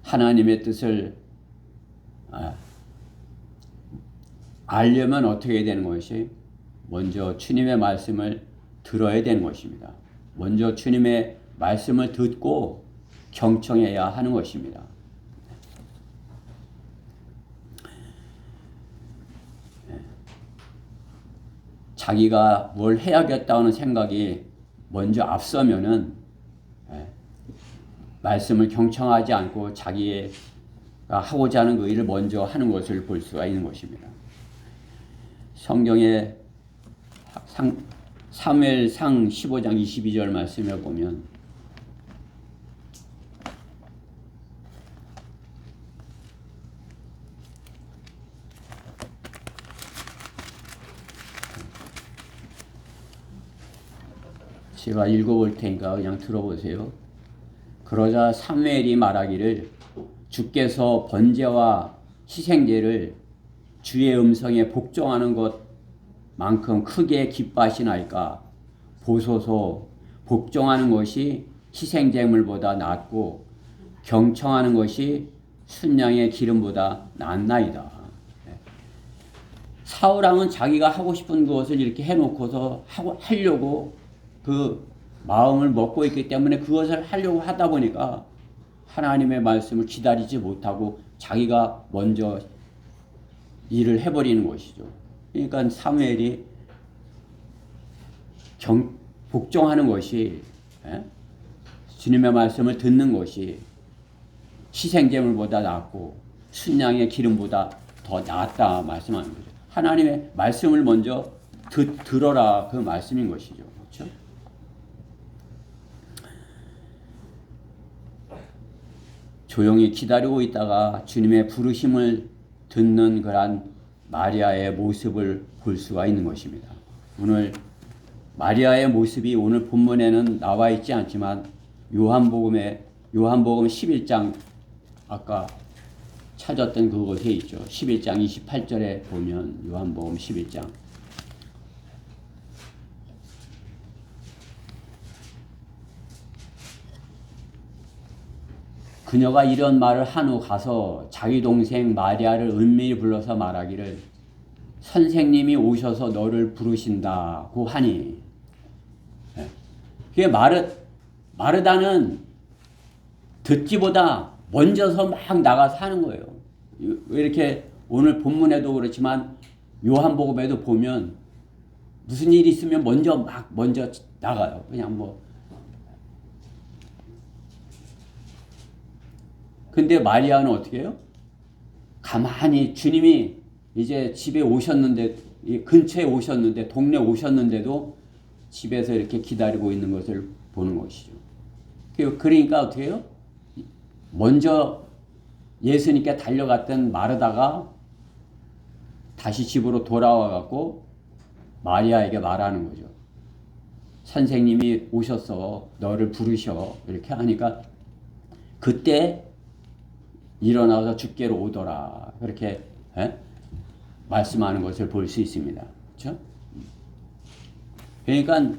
하나님의 뜻을 알려면 어떻게 해야 되는 것이? 먼저 주님의 말씀을 들어야 되는 것입니다. 먼저 주님의 말씀을 듣고 경청해야 하는 것입니다. 자기가 뭘 해야겠다는 생각이 먼저 앞서면은 말씀을 경청하지 않고 자기가 하고자 하는 그 일을 먼저 하는 것을 볼 수가 있는 것입니다. 성경에 사무엘상 15장 22절 말씀에 보면 제가 읽어볼 테니까 그냥 들어보세요. 그러자 사무엘이 말하기를 주께서 번제와 희생제를 주의 음성에 복종하는 것만큼 크게 기뻐하시나이까. 보소서, 복종하는 것이 희생제물보다 낫고 경청하는 것이 순양의 기름보다 낫나이다. 사울왕은 자기가 하고 싶은 것을 이렇게 해놓고서 하려고 그 마음을 먹고 있기 때문에 그것을 하려고 하다 보니까 하나님의 말씀을 기다리지 못하고 자기가 먼저 일을 해버리는 것이죠. 그러니까 사무엘이 복종하는 것이, 주님의 말씀을 듣는 것이 희생제물보다 낫고 순양의 기름보다 더 낫다 말씀하는 거죠. 하나님의 말씀을 먼저 들어라, 그 말씀인 것이죠. 그렇죠? 조용히 기다리고 있다가 주님의 부르심을 듣는 그러한 마리아의 모습을 볼 수가 있는 것입니다. 오늘 마리아의 모습이 오늘 본문에는 나와 있지 않지만 요한복음 11장 아까 찾았던 그곳에 있죠. 11장 28절에 보면 요한복음 11장 그녀가 이런 말을 한 후 가서 자기 동생 마리아를 은밀히 불러서 말하기를 선생님이 오셔서 너를 부르신다고 하니. 그게 마르다는 듣기보다 먼저서 막 나가서 하는 거예요. 왜 이렇게 오늘 본문에도 그렇지만 요한복음에도 보면 무슨 일이 있으면 먼저 나가요. 그냥 뭐. 근데 마리아는 어떻게 해요? 가만히 주님이 이제 집에 오셨는데, 근처에 오셨는데, 동네 오셨는데도 집에서 이렇게 기다리고 있는 것을 보는 것이죠. 그러니까 어떻게 해요? 먼저 예수님께 달려갔던 마르다가 다시 집으로 돌아와 갖고 마리아에게 말하는 거죠. 선생님이 오셔서 너를 부르셔. 이렇게 하니까 그때 일어나서 주께로 오더라. 그렇게 말씀하는 것을 볼 수 있습니다. 그렇죠? 그러니까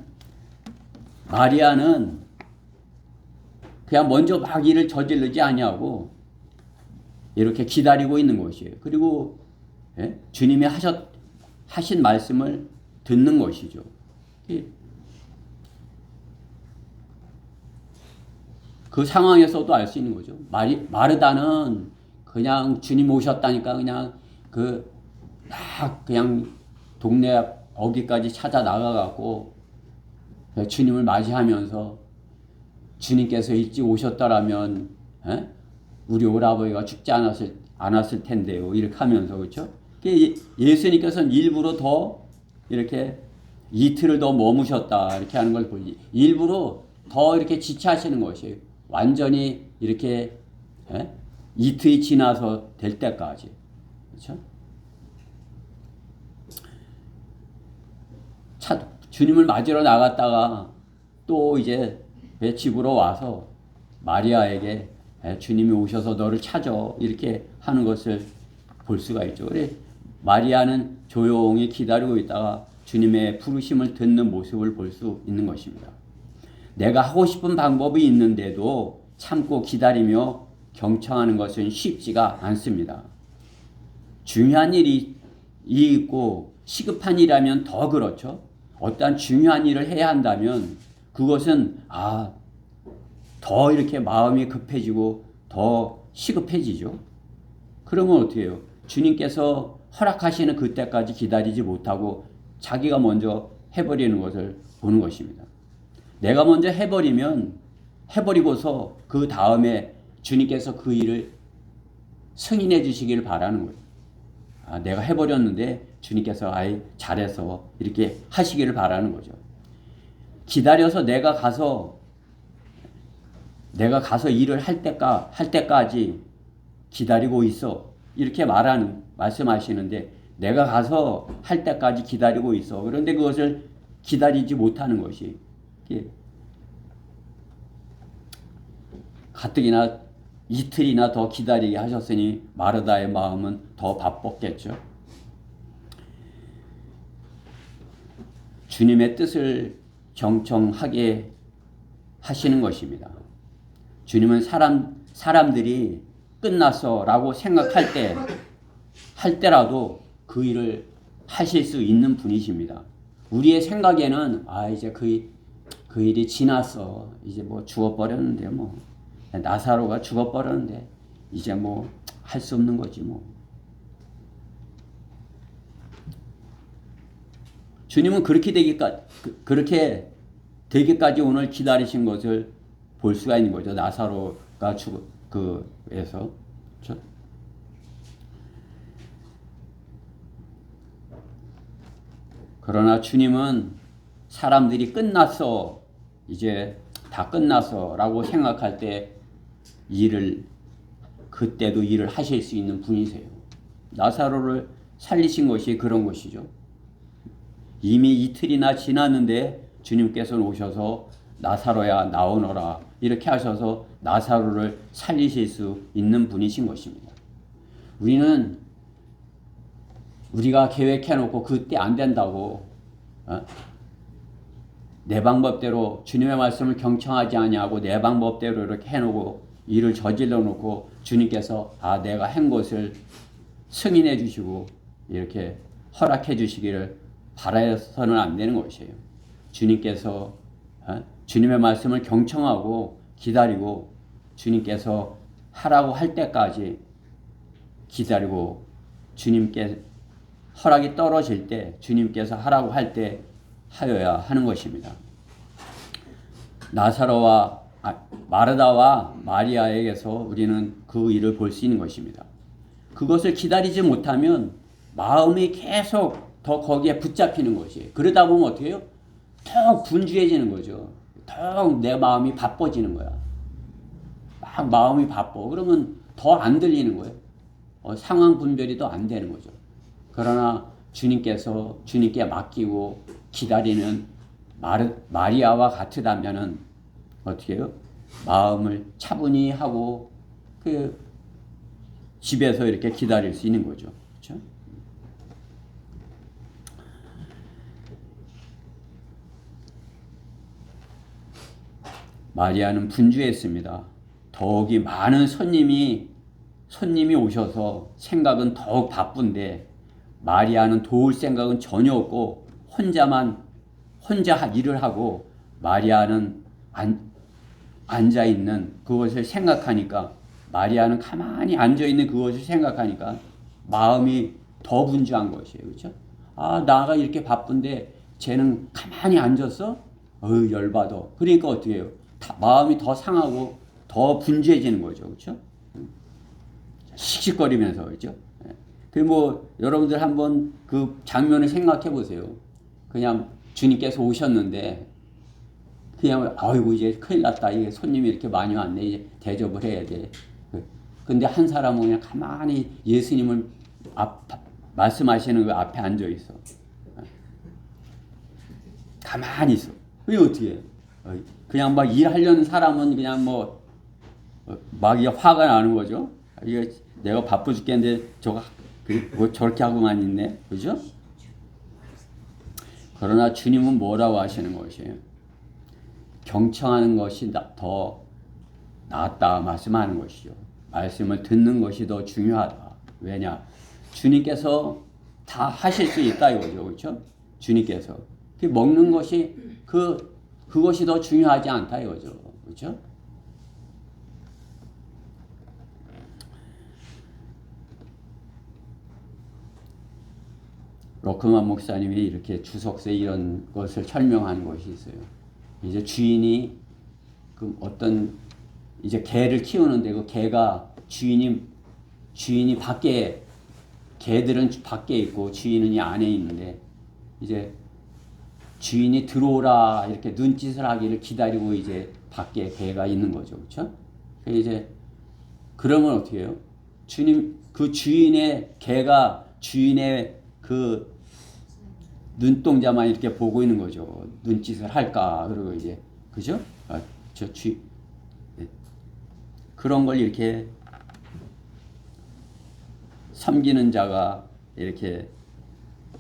마리아는 그냥 먼저 막 일을 저지르지 아니하고 이렇게 기다리고 있는 것이에요. 그리고 주님이 하신 말씀을 듣는 것이죠. 그 상황에서도 알 수 있는 거죠. 마르다는 그냥 주님 오셨다니까 그냥 그냥 동네 어귀까지 찾아 나가갖고 주님을 맞이하면서 주님께서 일찍 오셨더라면 우리 오라버니가 죽지 않았을 텐데요. 이렇게 하면서 그렇죠? 예수님께서는 일부러 더 이렇게 이틀을 더 머무셨다 이렇게 하는 걸 보지. 일부러 더 이렇게 지체하시는 것이에요. 완전히 이렇게 이틀이 지나서 될 때까지. 그렇죠? 주님을 맞으러 나갔다가 또 이제 집으로 와서 마리아에게 주님이 오셔서 너를 찾아 이렇게 하는 것을 볼 수가 있죠. 그래 마리아는 조용히 기다리고 있다가 주님의 부르심을 듣는 모습을 볼 수 있는 것입니다. 내가 하고 싶은 방법이 있는데도 참고 기다리며 경청하는 것은 쉽지가 않습니다. 중요한 일이 있고 시급한 일이라면 더 그렇죠. 어떠한 중요한 일을 해야 한다면 그것은 더 이렇게 마음이 급해지고 더 시급해지죠. 그러면 어떻게 해요? 주님께서 허락하시는 그때까지 기다리지 못하고 자기가 먼저 해버리는 것을 보는 것입니다. 내가 먼저 해버리고서 그 다음에 주님께서 그 일을 승인해 주시기를 바라는 거예요. 내가 해버렸는데 주님께서 잘해서 이렇게 하시기를 바라는 거죠. 기다려서 내가 가서 일을 할 때까지 기다리고 있어. 이렇게 말씀하시는데 내가 가서 할 때까지 기다리고 있어. 그런데 그것을 기다리지 못하는 것이 가뜩이나 이틀이나 더 기다리게 하셨으니 마르다의 마음은 더 바빴겠죠. 주님의 뜻을 경청하게 하시는 것입니다. 주님은 사람들이 끝났어라고 생각할 때라도 그 일을 하실 수 있는 분이십니다. 우리의 생각에는 이제 그 일이 지났어. 이제 뭐 죽어버렸는데 나사로가 죽어버렸는데 이제 할 수 없는 거지 주님은 그렇게 되기까지 오늘 기다리신 것을 볼 수가 있는 거죠. 나사로가 그에서 그렇죠? 그러나 주님은 사람들이 끝났어, 이제 다 끝났어 라고 생각할 때 그때도 일을 하실 수 있는 분이세요. 나사로를 살리신 것이 그런 것이죠. 이미 이틀이나 지났는데 주님께서는 오셔서 나사로야 나오너라 이렇게 하셔서 나사로를 살리실 수 있는 분이신 것입니다. 우리가 계획해놓고 그때 안 된다고 내 방법대로 주님의 말씀을 경청하지 아니하고 내 방법대로 이렇게 해놓고 일을 저질러 놓고 주님께서 내가 한 것을 승인해 주시고 이렇게 허락해 주시기를 바라서는 안 되는 것이에요. 주님께서 주님의 말씀을 경청하고 기다리고 주님께서 하라고 할 때까지 기다리고 주님께 허락이 떨어질 때 주님께서 하라고 할 때 하여야 하는 것입니다. 나사로와 마르다와 마리아에게서 우리는 그 일을 볼 수 있는 것입니다. 그것을 기다리지 못하면 마음이 계속 더 거기에 붙잡히는 것이에요. 그러다 보면 어떻게 해요? 더 분주해지는 거죠. 더 내 마음이 바빠지는 거야. 막 마음이 바빠. 그러면 더 안 들리는 거예요. 상황 분별이 더 안 되는 거죠. 그러나 주님께서 주님께 맡기고 기다리는 마리아와 같으다면은 어떻게 해요? 마음을 차분히 하고 그 집에서 이렇게 기다릴 수 있는 거죠. 그렇죠? 마리아는 분주했습니다. 더욱이 많은 손님이 오셔서 생각은 더욱 바쁜데 마리아는 도울 생각은 전혀 없고 혼자 일을 하고 마리아는 앉아 있는 그것을 생각하니까 마리아는 가만히 앉아 있는 그것을 생각하니까 마음이 더 분주한 것이에요. 그렇죠? 나가 이렇게 바쁜데 쟤는 가만히 앉았어? 열받아. 그러니까 어떻게 해요? 마음이 더 상하고 더 분주해지는 거죠. 그렇죠? 씩씩거리면서. 그렇죠? 여러분들 한번 그 장면을 생각해 보세요. 그냥 주님께서 오셨는데 그냥 아이고 이제 큰일 났다. 이게 손님이 이렇게 많이 왔네. 이제 대접을 해야 돼. 근데 한 사람은 그냥 가만히 예수님을 말씀하시는 그 앞에 앉아 있어. 가만히 있어. 그게 어떻게 해? 그냥 막 일하려는 사람은 그냥 막 이게 화가 나는 거죠. 이게 내가 바빠 죽겠는데 뭐 저렇게 하고만 있네. 그죠? 그러나 주님은 뭐라고 하시는 것이에요? 경청하는 것이 더 낫다 말씀하는 것이죠. 말씀을 듣는 것이 더 중요하다. 왜냐? 주님께서 다 하실 수 있다 이거죠. 그렇죠? 주님께서. 먹는 것이 그것이 더 중요하지 않다 이거죠. 그렇죠? 로크만 목사님이 이렇게 주석서에 이런 것을 설명하는 것이 있어요. 이제 주인이 이제 개를 키우는데 그 개가 주인이 밖에 개들은 밖에 있고 주인은 이 안에 있는데 이제 주인이 들어오라 이렇게 눈짓을 하기를 기다리고 이제 밖에 개가 있는 거죠. 그렇죠? 이제 그러면 어떻게 해요? 그 주인의 개가 주인의 그 눈동자만 이렇게 보고 있는 거죠. 눈짓을 할까? 그러고 이제 그죠? 그런 걸 이렇게 섬기는 자가 이렇게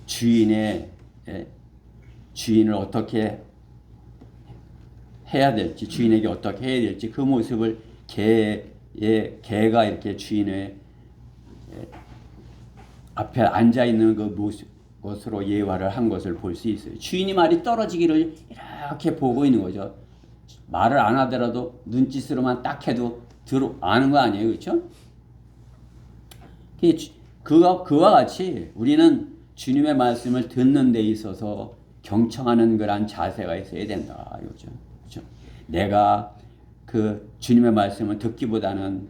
주인을 어떻게 해야 될지, 주인에게 어떻게 해야 될지 그 모습을 개가 이렇게 주인의 앞에 앉아 있는 그 것으로 예화를 한 것을 볼 수 있어요. 주인이 말이 떨어지기를 이렇게 보고 있는 거죠. 말을 안 하더라도 눈짓으로만 딱 해도 아는 거 아니에요. 그렇죠? 그와 같이 우리는 주님의 말씀을 듣는 데 있어서 경청하는 그런 자세가 있어야 된다. 이거죠. 그렇죠? 내가 그 주님의 말씀을 듣기보다는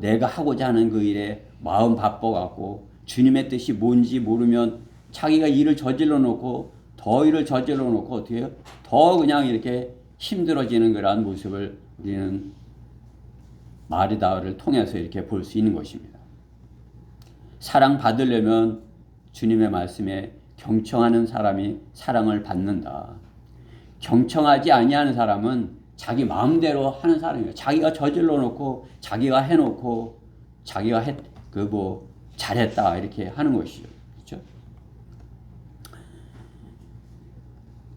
내가 하고자 하는 그 일에 마음 바빠갖고 주님의 뜻이 뭔지 모르면 자기가 일을 저질러 놓고 어떻게 해요? 더 그냥 이렇게 힘들어지는 그러한 모습을 우리는 마리다를 통해서 이렇게 볼 수 있는 것입니다. 사랑받으려면 주님의 말씀에 경청하는 사람이 사랑을 받는다. 경청하지 아니하는 사람은 자기 마음대로 하는 사람이에요. 자기가 저질러 놓고 자기가 해놓고 자기가 잘했다 이렇게 하는 것이죠. 그렇죠?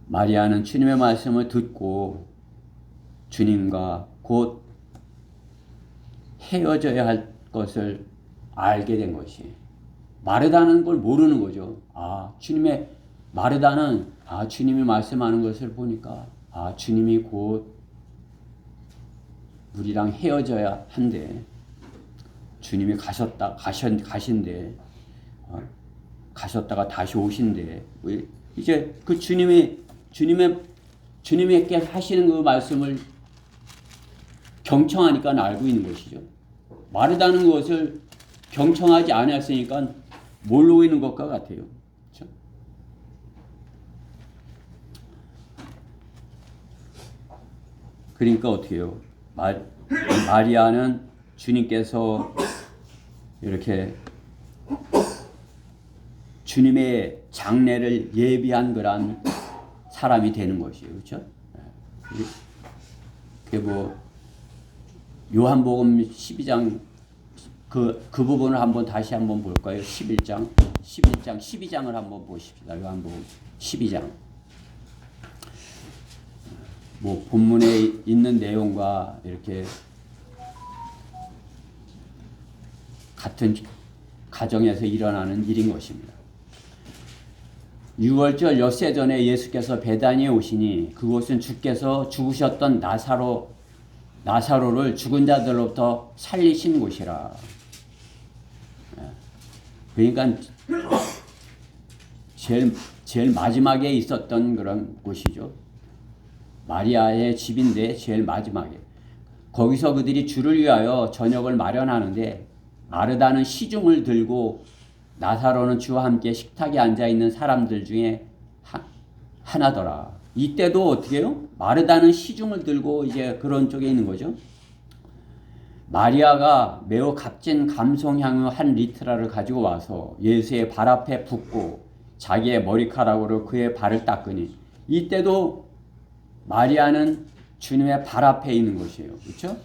마리아는 주님의 말씀을 듣고 주님과 곧 헤어져야 할 것을 알게 된 것이 마르다는 걸 모르는 거죠. 주님의 마르다는 주님이 말씀하는 것을 보니까 주님이 곧 우리랑 헤어져야 한대. 주님이 가신대. 가셨다가 다시 오신대. 이제 그 주님께 하시는 그 말씀을 경청하니까 알고 있는 것이죠. 마르다는 것을 경청하지 않았으니까 모르고 있는 것과 같아요. 그렇죠? 그러니까 어떻게 해요? 마리아는 주님께서 이렇게 주님의 장례를 예비한 그런 사람이 되는 것이에요. 그렇죠? 그게 요한복음 12장 그 부분을 다시 한번 볼까요? 12장을 한번 보십시다. 요한복음 12장. 본문에 있는 내용과 이렇게 같은 가정에서 일어나는 일인 것입니다. 6월절 엿새 전에 예수께서 베다니에 오시니 그곳은 주께서 죽으셨던 나사로를 죽은 자들로부터 살리신 곳이라. 그러니까 제일 마지막에 있었던 그런 곳이죠. 마리아의 집인데 제일 마지막에. 거기서 그들이 주를 위하여 저녁을 마련하는데 마르다는 시중을 들고 나사로는 주와 함께 식탁에 앉아있는 사람들 중에 하나더라. 이때도 어떻게 해요? 마르다는 시중을 들고 이제 그런 쪽에 있는 거죠. 마리아가 매우 값진 감송향유 한 리트라를 가지고 와서 예수의 발 앞에 붓고 자기의 머리카락으로 그의 발을 닦으니 이때도 마리아는 주님의 발 앞에 있는 것이에요. 그렇죠?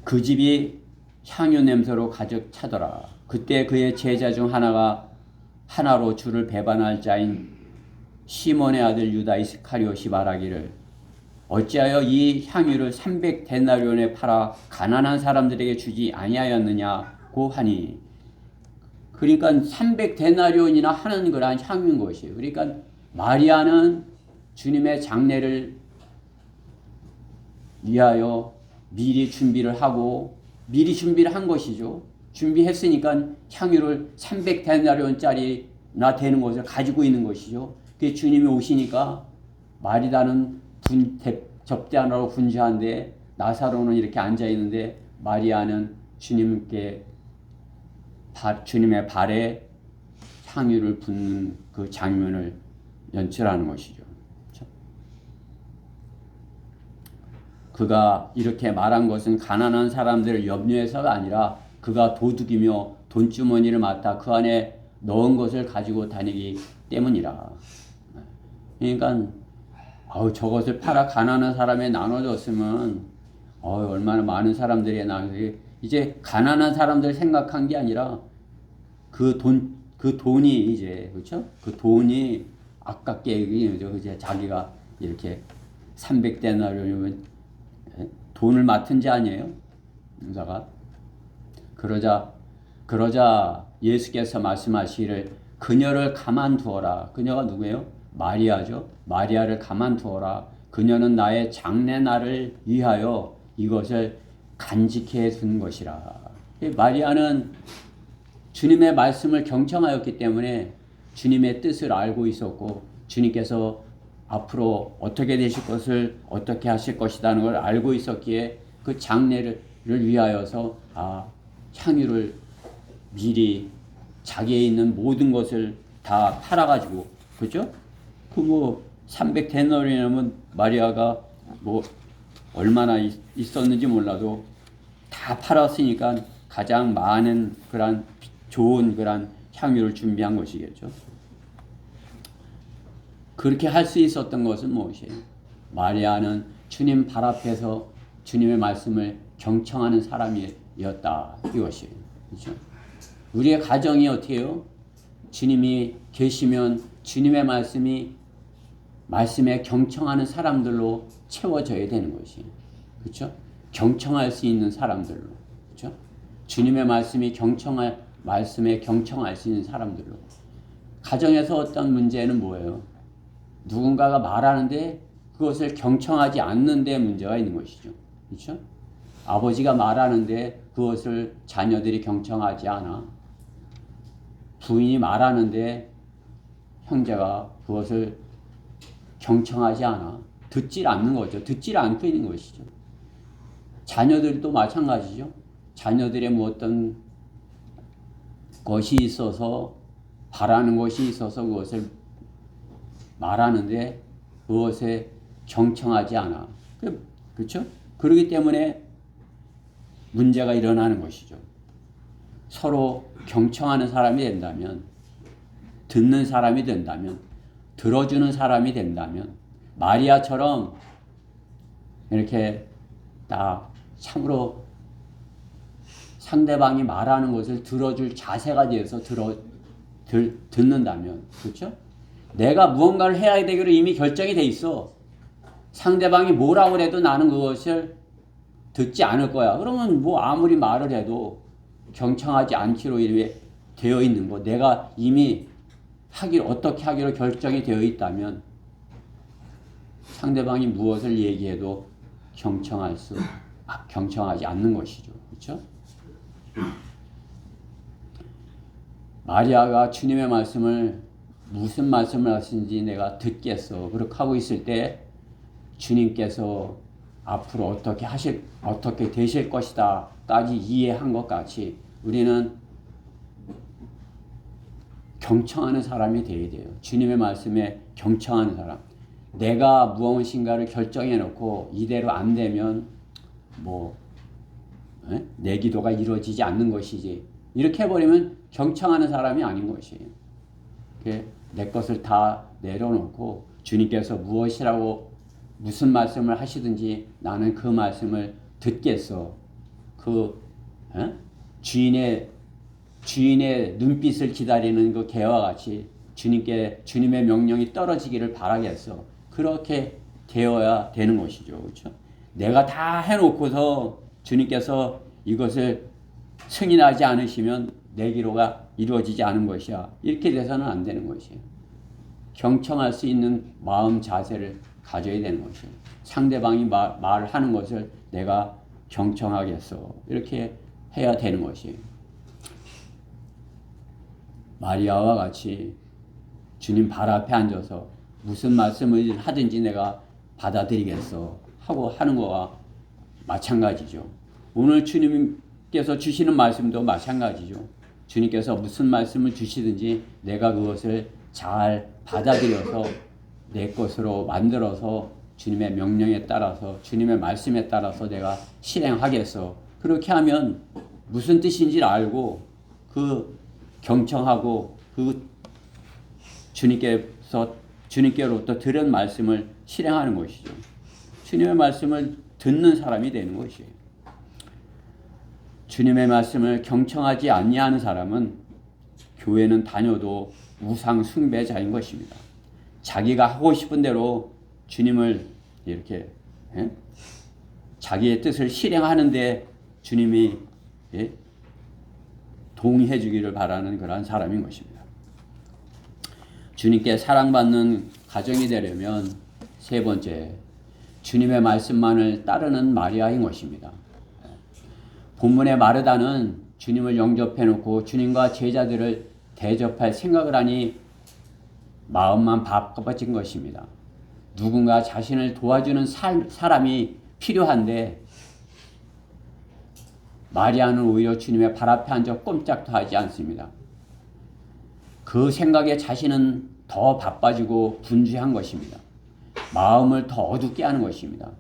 그 집이 향유 냄새로 가득 차더라. 그때 그의 제자 중 하나로 주를 배반할 자인 시몬의 아들 유다 이스카리옷이 말하기를 어찌하여 이 향유를 300데나리온에 팔아 가난한 사람들에게 주지 아니하였느냐고 하니. 그러니까 300데나리온이나 하는 그러한 향유인 것이에요. 그러니까 마리아는 주님의 장례를 위하여 미리 준비를 한 것이죠. 준비했으니까 향유를 300데나리온짜리나 되는 것을 가지고 있는 것이죠. 그 주님이 오시니까 마리다는 접대 하나로 분주한데 나사로는 이렇게 앉아 있는데 마리아는 주님의 발에 향유를 붓는 그 장면을 연출하는 것이죠. 그가 이렇게 말한 것은 가난한 사람들을 염려해서가 아니라 그가 도둑이며 돈주머니를 맡아 그 안에 넣은 것을 가지고 다니기 때문이라. 그러니까 저것을 팔아 가난한 사람에 나눠줬으면 얼마나 많은 사람들이 이제 가난한 사람들 생각한 게 아니라 그 돈이 이제 그렇죠? 그 돈이 아깝게 이제 자기가 이렇게 300데나리온이면 돈을 맡은 자 아니에요? 용사가. 그러자 예수께서 말씀하시기를 그녀를 가만두어라. 그녀가 누구예요? 마리아죠. 마리아를 가만두어라. 그녀는 나의 장례날을 위하여 이것을 간직해 둔 것이라. 마리아는 주님의 말씀을 경청하였기 때문에 주님의 뜻을 알고 있었고 주님께서 앞으로 어떻게 되실 것을 어떻게 하실 것이라는 걸 알고 있었기에 그 장례를 위하여서 향유를 미리 자기에 있는 모든 것을 다 팔아가지고 그죠? 300데나리온이면 마리아가 얼마나 있었는지 몰라도 다 팔았으니까 가장 많은 그런 좋은 그런 향유를 준비한 것이겠죠. 그렇게 할 수 있었던 것은 무엇이에요? 마리아는 주님 발 앞에서 주님의 말씀을 경청하는 사람이었다. 이것이에요. 그렇죠? 우리의 가정이 어떻게 해요? 주님이 계시면 주님의 말씀에 경청하는 사람들로 채워져야 되는 것이에요. 그렇죠? 경청할 수 있는 사람들로. 그렇죠? 주님의 말씀에 경청할 수 있는 사람들로. 가정에서 어떤 문제는 뭐예요? 누군가가 말하는데 그것을 경청하지 않는 데 문제가 있는 것이죠. 그렇죠? 아버지가 말하는데 그것을 자녀들이 경청하지 않아. 부인이 말하는데 형제가 그것을 경청하지 않아. 듣질 않는 거죠. 듣질 않고 있는 것이죠. 자녀들도 마찬가지죠. 자녀들의 뭐 어떤 것이 있어서 바라는 것이 있어서 그것을 말하는데 그것에 경청하지 않아. 그렇죠? 그렇기 때문에 문제가 일어나는 것이죠. 서로 경청하는 사람이 된다면, 듣는 사람이 된다면, 들어주는 사람이 된다면, 마리아처럼 이렇게 딱 참으로 상대방이 말하는 것을 들어줄 자세가 되어서 듣는다면, 그렇죠? 내가 무언가를 해야 되기로 이미 결정이 돼 있어. 상대방이 뭐라고 해도 나는 그것을 듣지 않을 거야. 그러면 뭐 아무리 말을 해도 경청하지 않기로 되어 있는 거, 내가 이미 어떻게 하기로 결정이 되어 있다면 상대방이 무엇을 얘기해도 경청하지 않는 것이죠. 그렇죠? 마리아가 주님의 말씀을 무슨 말씀을 하시는지 내가 듣겠어. 그렇게 하고 있을 때 주님께서 앞으로 어떻게 되실 것이다까지 이해한 것 같이 우리는 경청하는 사람이 되어야 돼요. 주님의 말씀에 경청하는 사람. 내가 무엇인가를 결정해 놓고 이대로 안 되면 내 기도가 이루어지지 않는 것이지. 이렇게 해버리면 경청하는 사람이 아닌 것이에요. 내 것을 다 내려놓고 주님께서 무슨 말씀을 하시든지 나는 그 말씀을 듣겠어. 주인의 눈빛을 기다리는 그 개와 같이 주님의 명령이 떨어지기를 바라겠어. 그렇게 되어야 되는 것이죠. 그렇죠? 내가 다 해놓고서 주님께서 이것을 승인하지 않으시면 내 기도가 이루어지지 않은 것이야. 이렇게 돼서는 안 되는 것이에요. 경청할 수 있는 마음 자세를 가져야 되는 것이에요. 상대방이 말을 하는 것을 내가 경청하겠어. 이렇게 해야 되는 것이에요. 마리아와 같이 주님 발 앞에 앉아서 무슨 말씀을 하든지 내가 받아들이겠어 하고 하는 거와 마찬가지죠. 오늘 주님께서 주시는 말씀도 마찬가지죠. 주님께서 무슨 말씀을 주시든지 내가 그것을 잘 받아들여서 내 것으로 만들어서 주님의 명령에 따라서 주님의 말씀에 따라서 내가 실행하겠어. 그렇게 하면 무슨 뜻인지 알고 경청하고 주님께로부터 들은 말씀을 실행하는 것이죠. 주님의 말씀을 듣는 사람이 되는 것이에요. 주님의 말씀을 경청하지 아니하는 사람은 교회는 다녀도 우상 숭배자인 것입니다. 자기가 하고 싶은 대로 주님을 이렇게 자기의 뜻을 실행하는데 주님이 동의해 주기를 바라는 그러한 사람인 것입니다. 주님께 사랑받는 가정이 되려면 세 번째, 주님의 말씀만을 따르는 마리아인 것입니다. 본문의 마르다는 주님을 영접해 놓고 주님과 제자들을 대접할 생각을 하니 마음만 바빠진 것입니다. 누군가 자신을 도와주는 사람이 필요한데 마리아는 오히려 주님의 발 앞에 앉아 꼼짝도 하지 않습니다. 그 생각에 자신은 더 바빠지고 분주한 것입니다. 마음을 더 어둡게 하는 것입니다.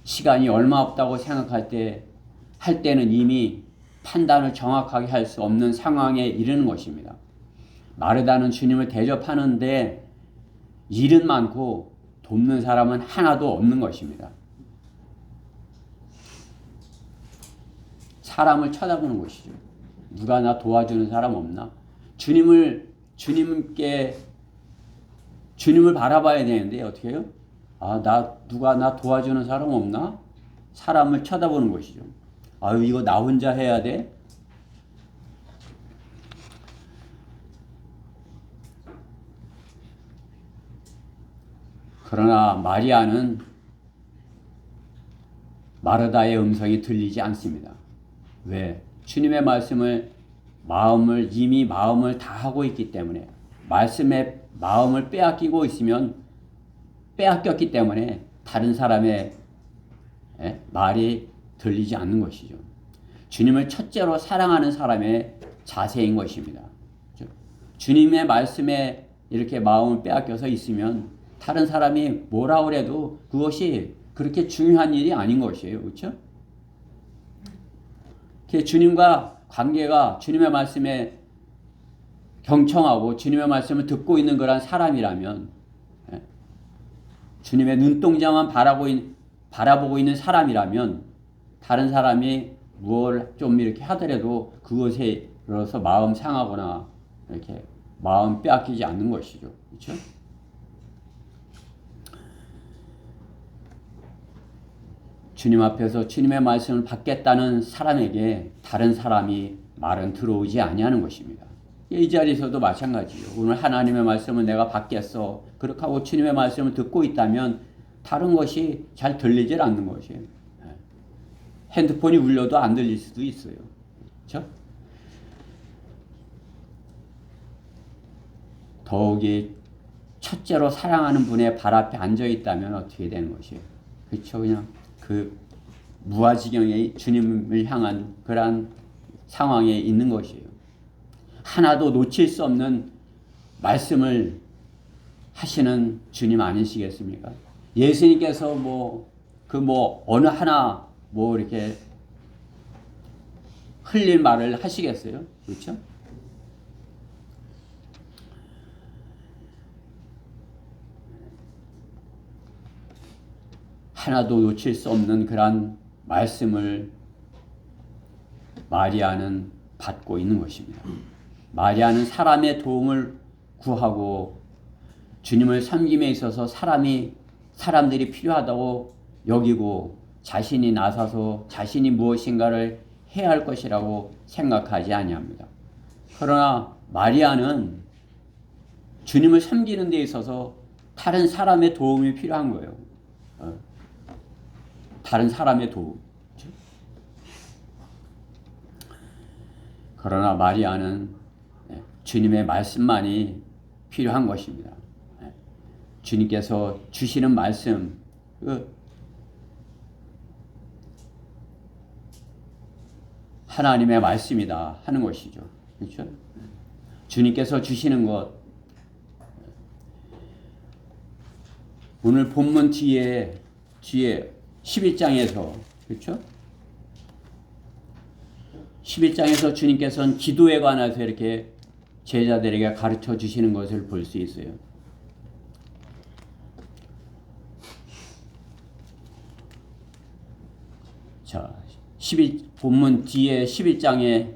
시간이 얼마 없다고 생각할 때는 이미 판단을 정확하게 할 수 없는 상황에 이르는 것입니다. 마르다는 주님을 대접하는데 일은 많고 돕는 사람은 하나도 없는 것입니다. 사람을 쳐다보는 것이죠. 누가 나 도와주는 사람 없나? 주님을 바라봐야 되는데 어떻게 해요? 누가 나 도와주는 사람 없나? 사람을 쳐다보는 것이죠. 이거 나 혼자 해야 돼? 그러나 마리아는 마르다의 음성이 들리지 않습니다. 왜? 주님의 말씀을 이미 마음을 다 하고 있기 때문에, 말씀에 마음을 빼앗기고 있으면 빼앗겼기 때문에 다른 사람의 말이 들리지 않는 것이죠. 주님을 첫째로 사랑하는 사람의 자세인 것입니다. 주님의 말씀에 이렇게 마음을 빼앗겨서 있으면 다른 사람이 뭐라 그래도 그것이 그렇게 중요한 일이 아닌 것이에요. 그렇죠? 주님과 관계가 주님의 말씀에 경청하고 주님의 말씀을 듣고 있는 그런 사람이라면, 주님의 눈동자만 바라보고 있는 사람이라면 다른 사람이 뭘 좀 이렇게 하더라도 그것에 들어서 마음 상하거나 이렇게 마음 빼앗기지 않는 것이죠. 그렇죠? 주님 앞에서 주님의 말씀을 받겠다는 사람에게 다른 사람이 말은 들어오지 아니하는 것입니다. 이 자리에서도 마찬가지예요. 오늘 하나님의 말씀을 내가 받겠어. 그렇게 하고 주님의 말씀을 듣고 있다면 다른 것이 잘 들리질 않는 것이에요. 핸드폰이 울려도 안 들릴 수도 있어요. 그렇죠? 더욱이 첫째로 사랑하는 분의 발 앞에 앉아 있다면 어떻게 되는 것이에요? 그렇죠? 그냥 그 무아지경의 주님을 향한 그러한 상황에 있는 것이에요. 하나도 놓칠 수 없는 말씀을 하시는 주님 아니시겠습니까? 예수님께서 어느 하나 이렇게 흘릴 말을 하시겠어요? 그렇죠? 하나도 놓칠 수 없는 그러한 말씀을 마리아는 받고 있는 것입니다. 마리아는 사람의 도움을 구하고 주님을 섬김에 있어서 사람들이 필요하다고 여기고 자신이 나서서 자신이 무엇인가를 해야 할 것이라고 생각하지 아니합니다. 그러나 마리아는 주님을 섬기는 데 있어서 다른 사람의 도움이 필요한 거예요. 다른 사람의 도움. 그러나 마리아는 주님의 말씀만이 필요한 것입니다. 주님께서 주시는 말씀, 하나님의 말씀이다 하는 것이죠. 그렇죠? 주님께서 주시는 것, 오늘 본문 뒤에 11장에서, 그렇죠? 11장에서 주님께서는 기도에 관해서 이렇게 제자들에게 가르쳐 주시는 것을 볼 수 있어요. 자, 본문 뒤에 11장에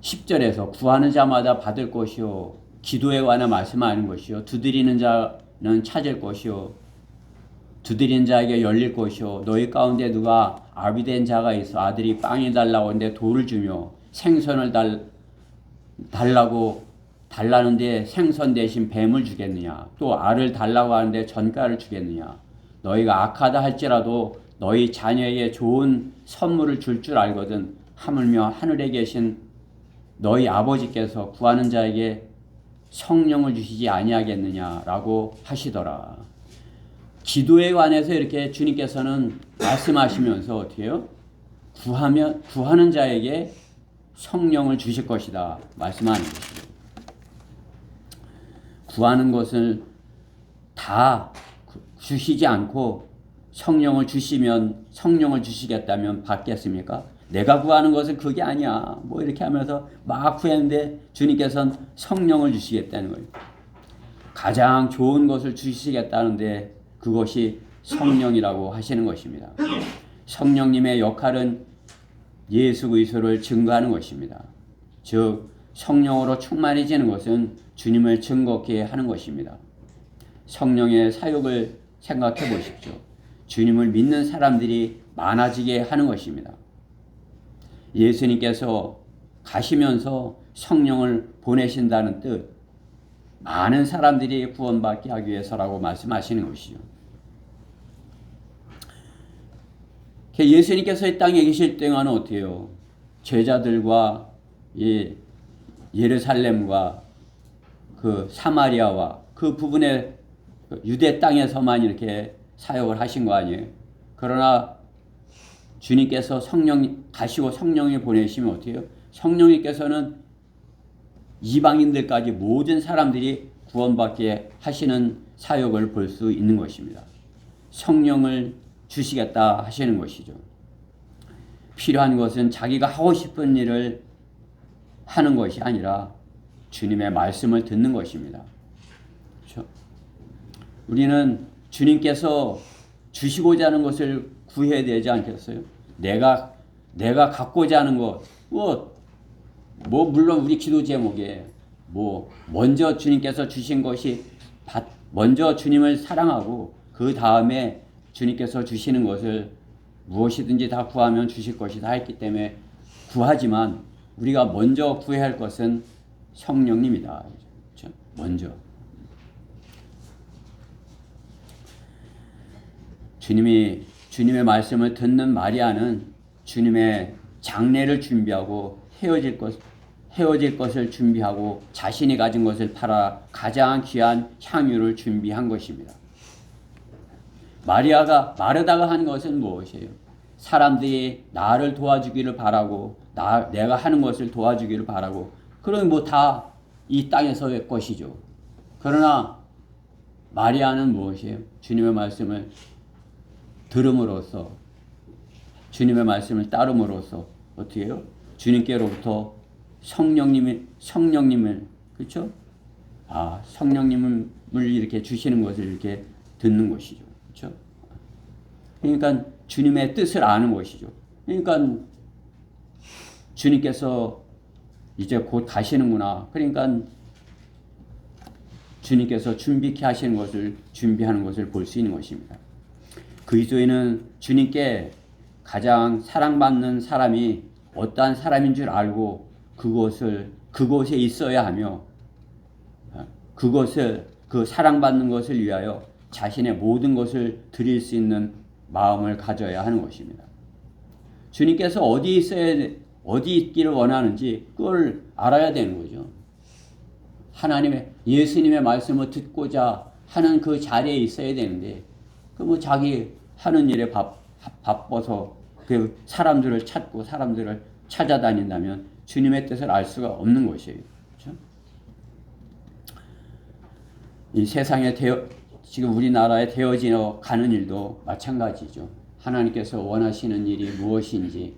10절에서 구하는 자마다 받을 것이요 기도에 관한 말씀하는 것이요 두드리는 자는 찾을 것이요 두드리는 자에게 열릴 것이요 너희 가운데 누가 아비된 자가 있어 아들이 빵이 달라고 하는데 돌을 주며 생선을 달라는데 생선 대신 뱀을 주겠느냐 또 알을 달라고 하는데 전가를 주겠느냐 너희가 악하다 할지라도 너희 자녀에게 좋은 선물을 줄 알거든 하물며 하늘에 계신 너희 아버지께서 구하는 자에게 성령을 주시지 아니하겠느냐라고 하시더라. 기도에 관해서 이렇게 주님께서는 말씀하시면서 어떻게 해요? 구하는 자에게 성령을 주실 것이다 말씀하는 것이죠. 구하는 것을 다 주시지 않고 성령을 주시면 성령을 주시겠다면 받겠습니까? 내가 구하는 것은 그게 아니야. 이렇게 하면서 막 구했는데 주님께서는 성령을 주시겠다는 거예요. 가장 좋은 것을 주시겠다는데 그것이 성령이라고 하시는 것입니다. 성령님의 역할은 예수 그리스도를 증거하는 것입니다. 즉 성령으로 충만해지는 것은 주님을 증거케 하는 것입니다. 성령의 사역을 생각해 보십시오. 주님을 믿는 사람들이 많아지게 하는 것입니다. 예수님께서 가시면서 성령을 보내신다는 뜻, 많은 사람들이 구원받게 하기 위해서라고 말씀하시는 것이죠. 예수님께서 이 땅에 계실 동안은 어떻게 해요? 제자들과 예루살렘과 그 사마리아와 그 부분의 유대 땅에서만 이렇게 사역을 하신 거 아니에요? 그러나 주님께서 성령 가시고 성령이 보내시면 어떻게 해요? 성령님께서는 이방인들까지 모든 사람들이 구원받게 하시는 사역을 볼 수 있는 것입니다. 성령을 주시겠다 하시는 것이죠. 필요한 것은 자기가 하고 싶은 일을 하는 것이 아니라 주님의 말씀을 듣는 것입니다. 그렇죠? 우리는 주님께서 주시고자 하는 것을 구해야 되지 않겠어요? 내가 갖고자 하는 것, 물론 우리 기도 제목에 먼저 주님께서 주신 것이 먼저 주님을 사랑하고 그 다음에 주님께서 주시는 것을 무엇이든지 다 구하면 주실 것이다 했기 때문에 구하지만 우리가 먼저 구해야 할 것은 성령님이다. 그렇죠? 먼저. 주님의 말씀을 듣는 마리아는 주님의 장례를 준비하고 헤어질 것을 준비하고 자신이 가진 것을 팔아 가장 귀한 향유를 준비한 것입니다. 마르다가 한 것은 무엇이에요? 사람들이 나를 도와주기를 바라고 내가 하는 것을 도와주기를 바라고 그럼 다 이 땅에서의 것이죠. 그러나 마리아는 무엇이에요? 주님의 말씀을 들음으로써 주님의 말씀을 따름으로써 어떻게 해요? 주님께로부터 성령님을 그렇죠? 성령님을 이렇게 주시는 것을 이렇게 듣는 것이죠. 그렇죠? 그러니까 주님의 뜻을 아는 것이죠. 그러니까 주님께서 이제 곧 가시는구나. 그러니까 주님께서 준비케 하시는 것을 준비하는 것을 볼 수 있는 것입니다. 그리스도인은 주님께 가장 사랑받는 사람이 어떠한 사람인 줄 알고 그곳에 있어야 하며 그 사랑받는 것을 위하여 자신의 모든 것을 드릴 수 있는 마음을 가져야 하는 것입니다. 주님께서 어디 있기를 원하는지 그걸 알아야 되는 거죠. 예수님의 말씀을 듣고자 하는 그 자리에 있어야 되는데 자기 하는 일에 바빠서 그 사람들을 찾고 사람들을 찾아다닌다면 주님의 뜻을 알 수가 없는 것이에요. 그렇죠? 이 세상에 지금 우리나라에 되어지어 가는 일도 마찬가지죠. 하나님께서 원하시는 일이 무엇인지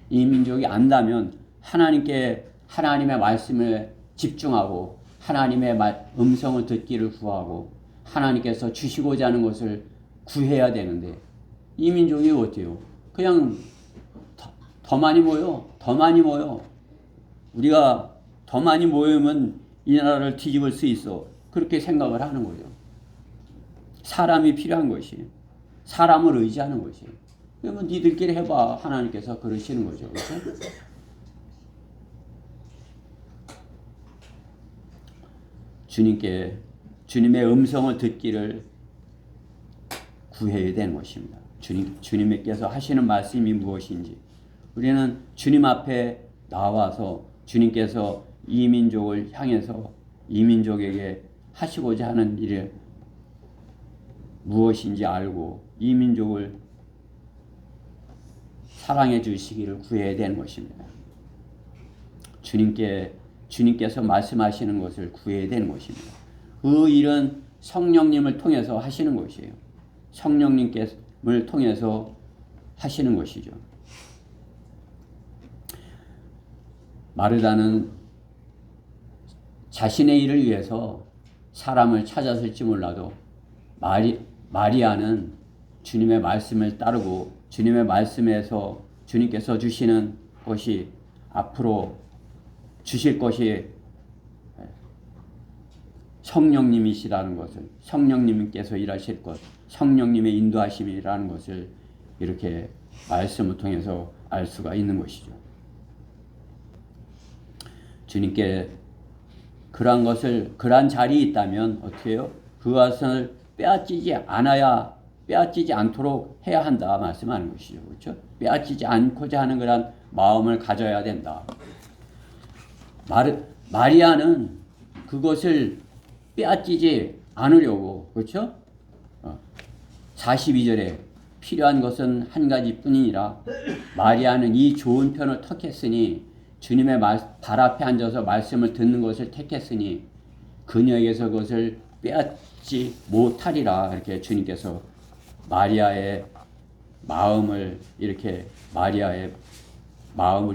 이 민족이 안다면 하나님의 말씀에 집중하고 하나님의 음성을 듣기를 구하고 하나님께서 주시고자 하는 것을 구해야 되는데 이 민족이 어때요? 그냥 더 많이 모여. 우리가 더 많이 모이면 이 나라를 뒤집을 수 있어. 그렇게 생각을 하는 거죠. 사람이 필요한 것이 사람을 의지하는 것이. 그러면 니들끼리 해봐. 하나님께서 그러시는 거죠. 그렇죠? 주님의 음성을 듣기를 구해야 되는 것입니다. 주님께서 하시는 말씀이 무엇인지 우리는 주님 앞에 나와서 주님께서 이 민족을 향해서 이 민족에게 하시고자 하는 일이 무엇인지 알고 이 민족을 사랑해 주시기를 구해야 되는 것입니다. 주님께서 말씀하시는 것을 구해야 되는 것입니다. 그 일은 성령님을 통해서 하시는 것이에요. 성령님을 통해서 하시는 것이죠. 마르다는 자신의 일을 위해서 사람을 찾았을지 몰라도 마리아는 주님의 말씀을 따르고 주님의 말씀에서 주님께서 주시는 것이 앞으로 주실 것이 성령님이시라는 것을 성령님께서 일하실 것 성령님의 인도하심이라는 것을 이렇게 말씀을 통해서 알 수가 있는 것이죠. 주님께 그러한 것을 그러한 자리에 있다면 어떻게 해요? 그것을 빼앗기지 않도록 해야 한다 말씀하는 것이죠. 그렇죠? 빼앗기지 않고자 하는 그런 마음을 가져야 된다. 마리아는 그것을 빼앗기지 않으려고, 그렇죠? 42절에 필요한 것은 한 가지뿐이니라. 마리아는 이 좋은 편을 택했으니 주님의 발 앞에 앉아서 말씀을 듣는 것을 택했으니 그녀에게서 그것을 빼앗지 못하리라. 이렇게 주님께서 마리아의 마음을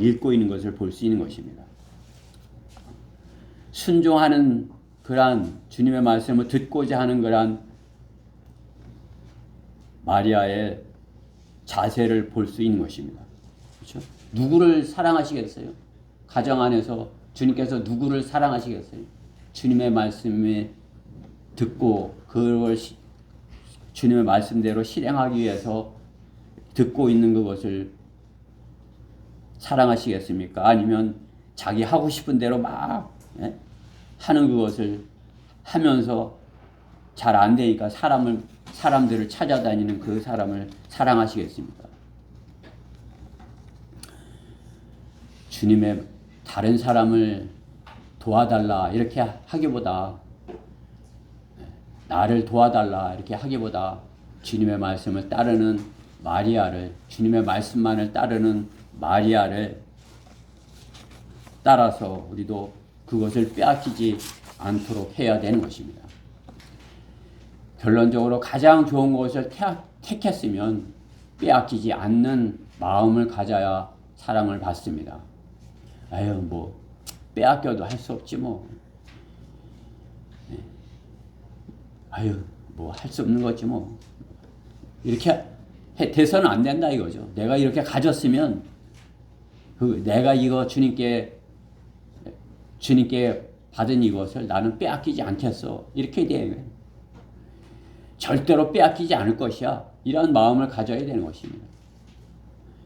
읽고 있는 것을 볼 수 있는 것입니다. 순종하는 그러한 주님의 말씀을 듣고자 하는 그러한 마리아의 자세를 볼 수 있는 것입니다. 그렇죠? 누구를 사랑하시겠어요? 가정 안에서 주님께서 누구를 사랑하시겠어요? 주님의 말씀을 듣고 그걸 주님의 말씀대로 실행하기 위해서 듣고 있는 그것을 사랑하시겠습니까? 아니면 자기 하고 싶은 대로 막 하는 그것을 하면서 잘 안 되니까 사람들을 찾아다니는 그 사람을 사랑하시겠습니까? 주님의 다른 사람을 도와달라 이렇게 하기보다 나를 도와달라 이렇게 하기보다 주님의 말씀을 따르는 마리아를 주님의 말씀만을 따르는 마리아를 따라서 우리도 그것을 빼앗기지 않도록 해야 되는 것입니다. 결론적으로 가장 좋은 것을 택했으면 빼앗기지 않는 마음을 가져야 사랑을 받습니다. 아유 뭐 빼앗겨도 할 수 없지 뭐. 아유 뭐 할 수 없는 거지 뭐. 이렇게 돼서는 안 된다 이거죠. 내가 이렇게 가졌으면 내가 이거 주님께 받은 이것을 나는 빼앗기지 않겠어. 이렇게 돼요. 절대로 빼앗기지 않을 것이야. 이런 마음을 가져야 되는 것입니다.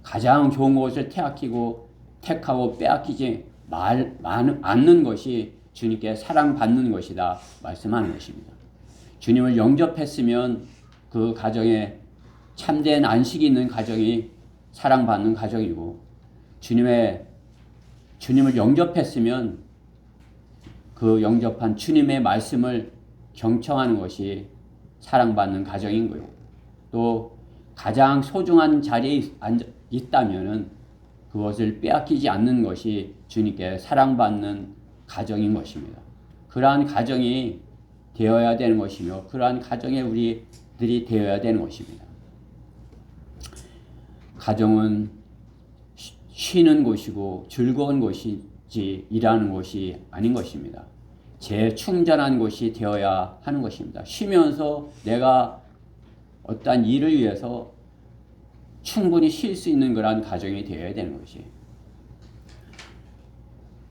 가장 좋은 것을 택하고 빼앗기지 않는 것이 주님께 사랑받는 것이다 말씀하는 것입니다. 주님을 영접했으면 그 가정에 참된 안식이 있는 가정이 사랑받는 가정이고 주님을 영접했으면 그 영접한 주님의 말씀을 경청하는 것이 사랑받는 가정인 거예요. 또 가장 소중한 자리에 있다면은 그것을 빼앗기지 않는 것이 주님께 사랑받는 가정인 것입니다. 그러한 가정이 되어야 되는 것이며 그러한 가정에 우리들이 되어야 되는 것입니다. 가정은 쉬는 곳이고 즐거운 곳이지 일하는 곳이 아닌 것입니다. 재충전한 곳이 되어야 하는 것입니다. 쉬면서 내가 어떠한 일을 위해서 충분히 쉴 수 있는 그런 가정이 되어야 되는 것이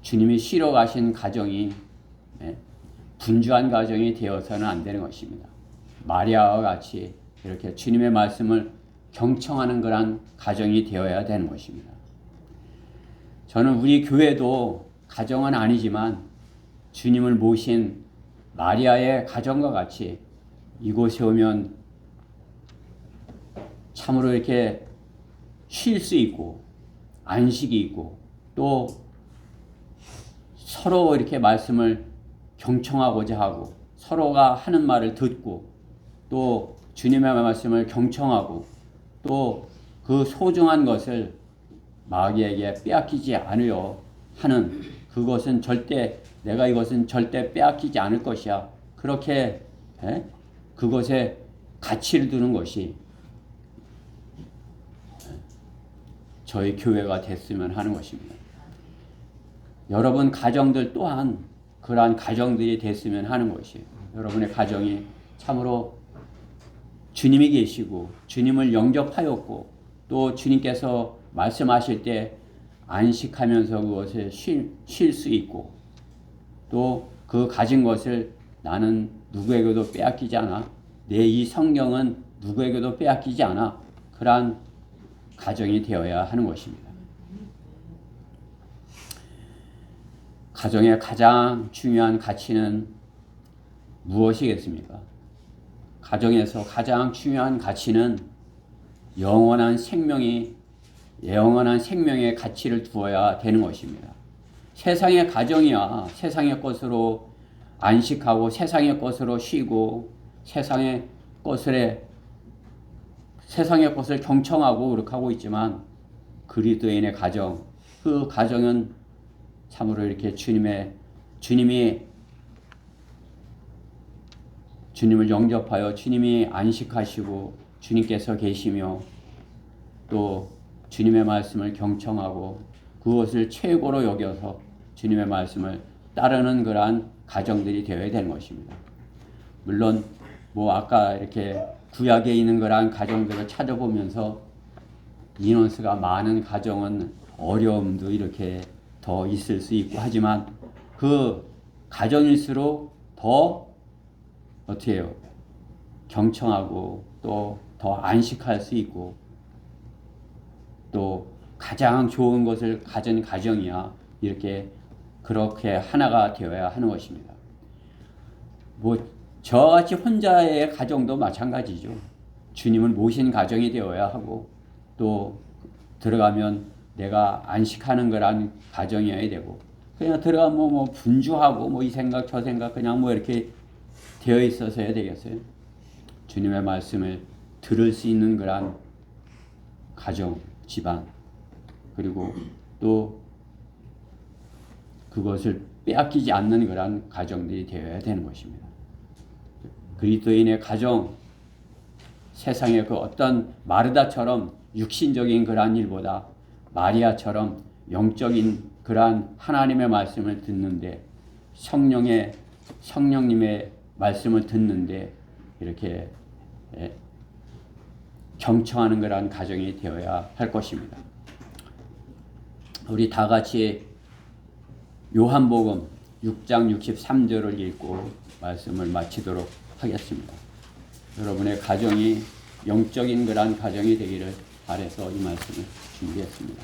주님이 쉬러 가신 가정이 분주한 가정이 되어서는 안 되는 것입니다. 마리아와 같이 이렇게 주님의 말씀을 경청하는 그런 가정이 되어야 되는 것입니다. 저는 우리 교회도 가정은 아니지만 주님을 모신 마리아의 가정과 같이 이곳에 오면 참으로 이렇게 쉴 수 있고 안식이 있고 또 서로 이렇게 말씀을 경청하고자 하고 서로가 하는 말을 듣고 또 주님의 말씀을 경청하고 또 그 소중한 것을 마귀에게 빼앗기지 않으려 하는 그것은 내가 이것은 절대 빼앗기지 않을 것이야. 그렇게 그것에 가치를 두는 것이 저희 교회가 됐으면 하는 것입니다. 여러분 가정들 또한 그러한 가정들이 됐으면 하는 것이에요. 여러분의 가정이 참으로 주님이 계시고 주님을 영접하였고 또 주님께서 말씀하실 때 안식하면서 그것을 쉴 수 있고 또 그 가진 것을 나는 누구에게도 빼앗기지 않아. 내 이 성경은 누구에게도 빼앗기지 않아. 그러한 가정이 되어야 하는 것입니다. 가정의 가장 중요한 가치는 무엇이겠습니까? 가정에서 가장 중요한 가치는 영원한 생명의 가치를 두어야 되는 것입니다. 세상의 가정이야 세상의 것으로 안식하고 세상의 것으로 쉬고 세상의 것을 경청하고 그렇게 하고 있지만 그리스도인의 가정, 그 가정은 참으로 이렇게 주님을 영접하여 주님이 안식하시고 주님께서 계시며 또 주님의 말씀을 경청하고 그것을 최고로 여겨서 주님의 말씀을 따르는 그러한 가정들이 되어야 되는 것입니다. 물론 아까 이렇게 구약에 있는 그러한 가정들을 찾아보면서 인원수가 많은 가정은 어려움도 이렇게 더 있을 수 있고 하지만 그 가정일수록 더 어떻게 해요? 경청하고 또 더 안식할 수 있고 또 가장 좋은 것을 가진 가정이야 그렇게 하나가 되어야 하는 것입니다. 저같이 혼자의 가정도 마찬가지죠. 주님을 모신 가정이 되어야 하고 또 들어가면 내가 안식하는 거란 가정이어야 되고 그냥 들어가면 분주하고 이 생각 저 생각 그냥 이렇게 되어 있어서야 되겠어요. 주님의 말씀을 들을 수 있는 그런 가정, 집안 그리고 또 그것을 빼앗기지 않는 그런 가정들이 되어야 되는 것입니다. 그리스도인의 가정, 세상의 그 어떤 마르다처럼 육신적인 그러한 일보다 마리아처럼 영적인 그러한 하나님의 말씀을 듣는데 성령님의 말씀을 듣는데 이렇게 경청하는 그러한 가정이 되어야 할 것입니다. 우리 다 같이 요한복음 6장 63절을 읽고 말씀을 마치도록 하겠습니다. 여러분의 가정이 영적인 그러한 가정이 되기를 바라서 이 말씀을 준비했습니다.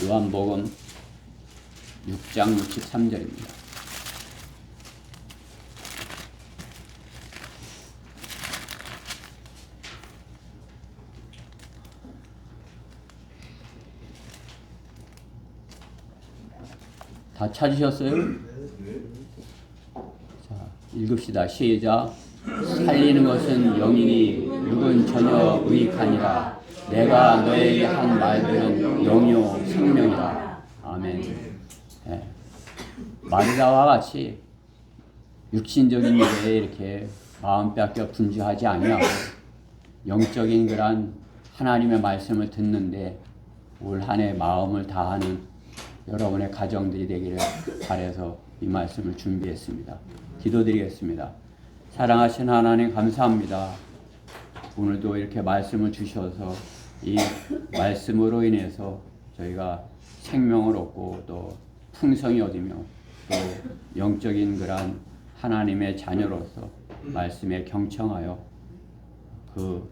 요한복음 6장 63절입니다. 다 찾으셨어요? 자, 읽읍시다. 시작. 살리는 것은 영이니 육은 전혀 유익하니라. 내가 너에게 한 말들은 영이요 생명이라. 아멘. 네. 마리아와 같이 육신적인 일에 이렇게 마음 빼앗겨 분주하지 아니하고 영적인 그런 하나님의 말씀을 듣는데 올 한 해 마음을 다하는 여러분의 가정들이 되기를 바라서 이 말씀을 준비했습니다. 기도드리겠습니다. 사랑하신 하나님 감사합니다. 오늘도 이렇게 말씀을 주셔서 이 말씀으로 인해서 저희가 생명을 얻고 또 풍성이 얻으며 또 영적인 그런 하나님의 자녀로서 말씀에 경청하여 그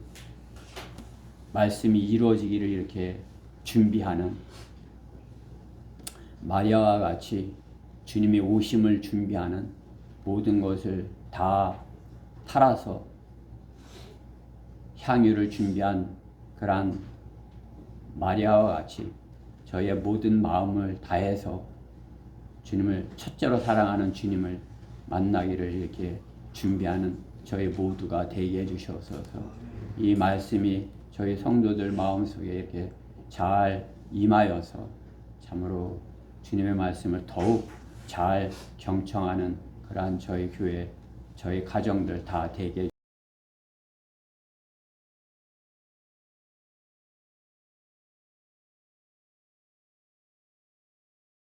말씀이 이루어지기를 이렇게 준비하는 마리아와 같이 주님의 오심을 준비하는 모든 것을 다 팔아서 향유를 준비한 그러한 마리아와 같이 저희의 모든 마음을 다해서 주님을 첫째로 사랑하는 주님을 만나기를 이렇게 준비하는 저희 모두가 되게 해주셔서 이 말씀이 저희 성도들 마음속에 이렇게 잘 임하여서 참으로 주님의 말씀을 더욱 잘 경청하는 그러한 저희 교회, 저희 가정들 다 되게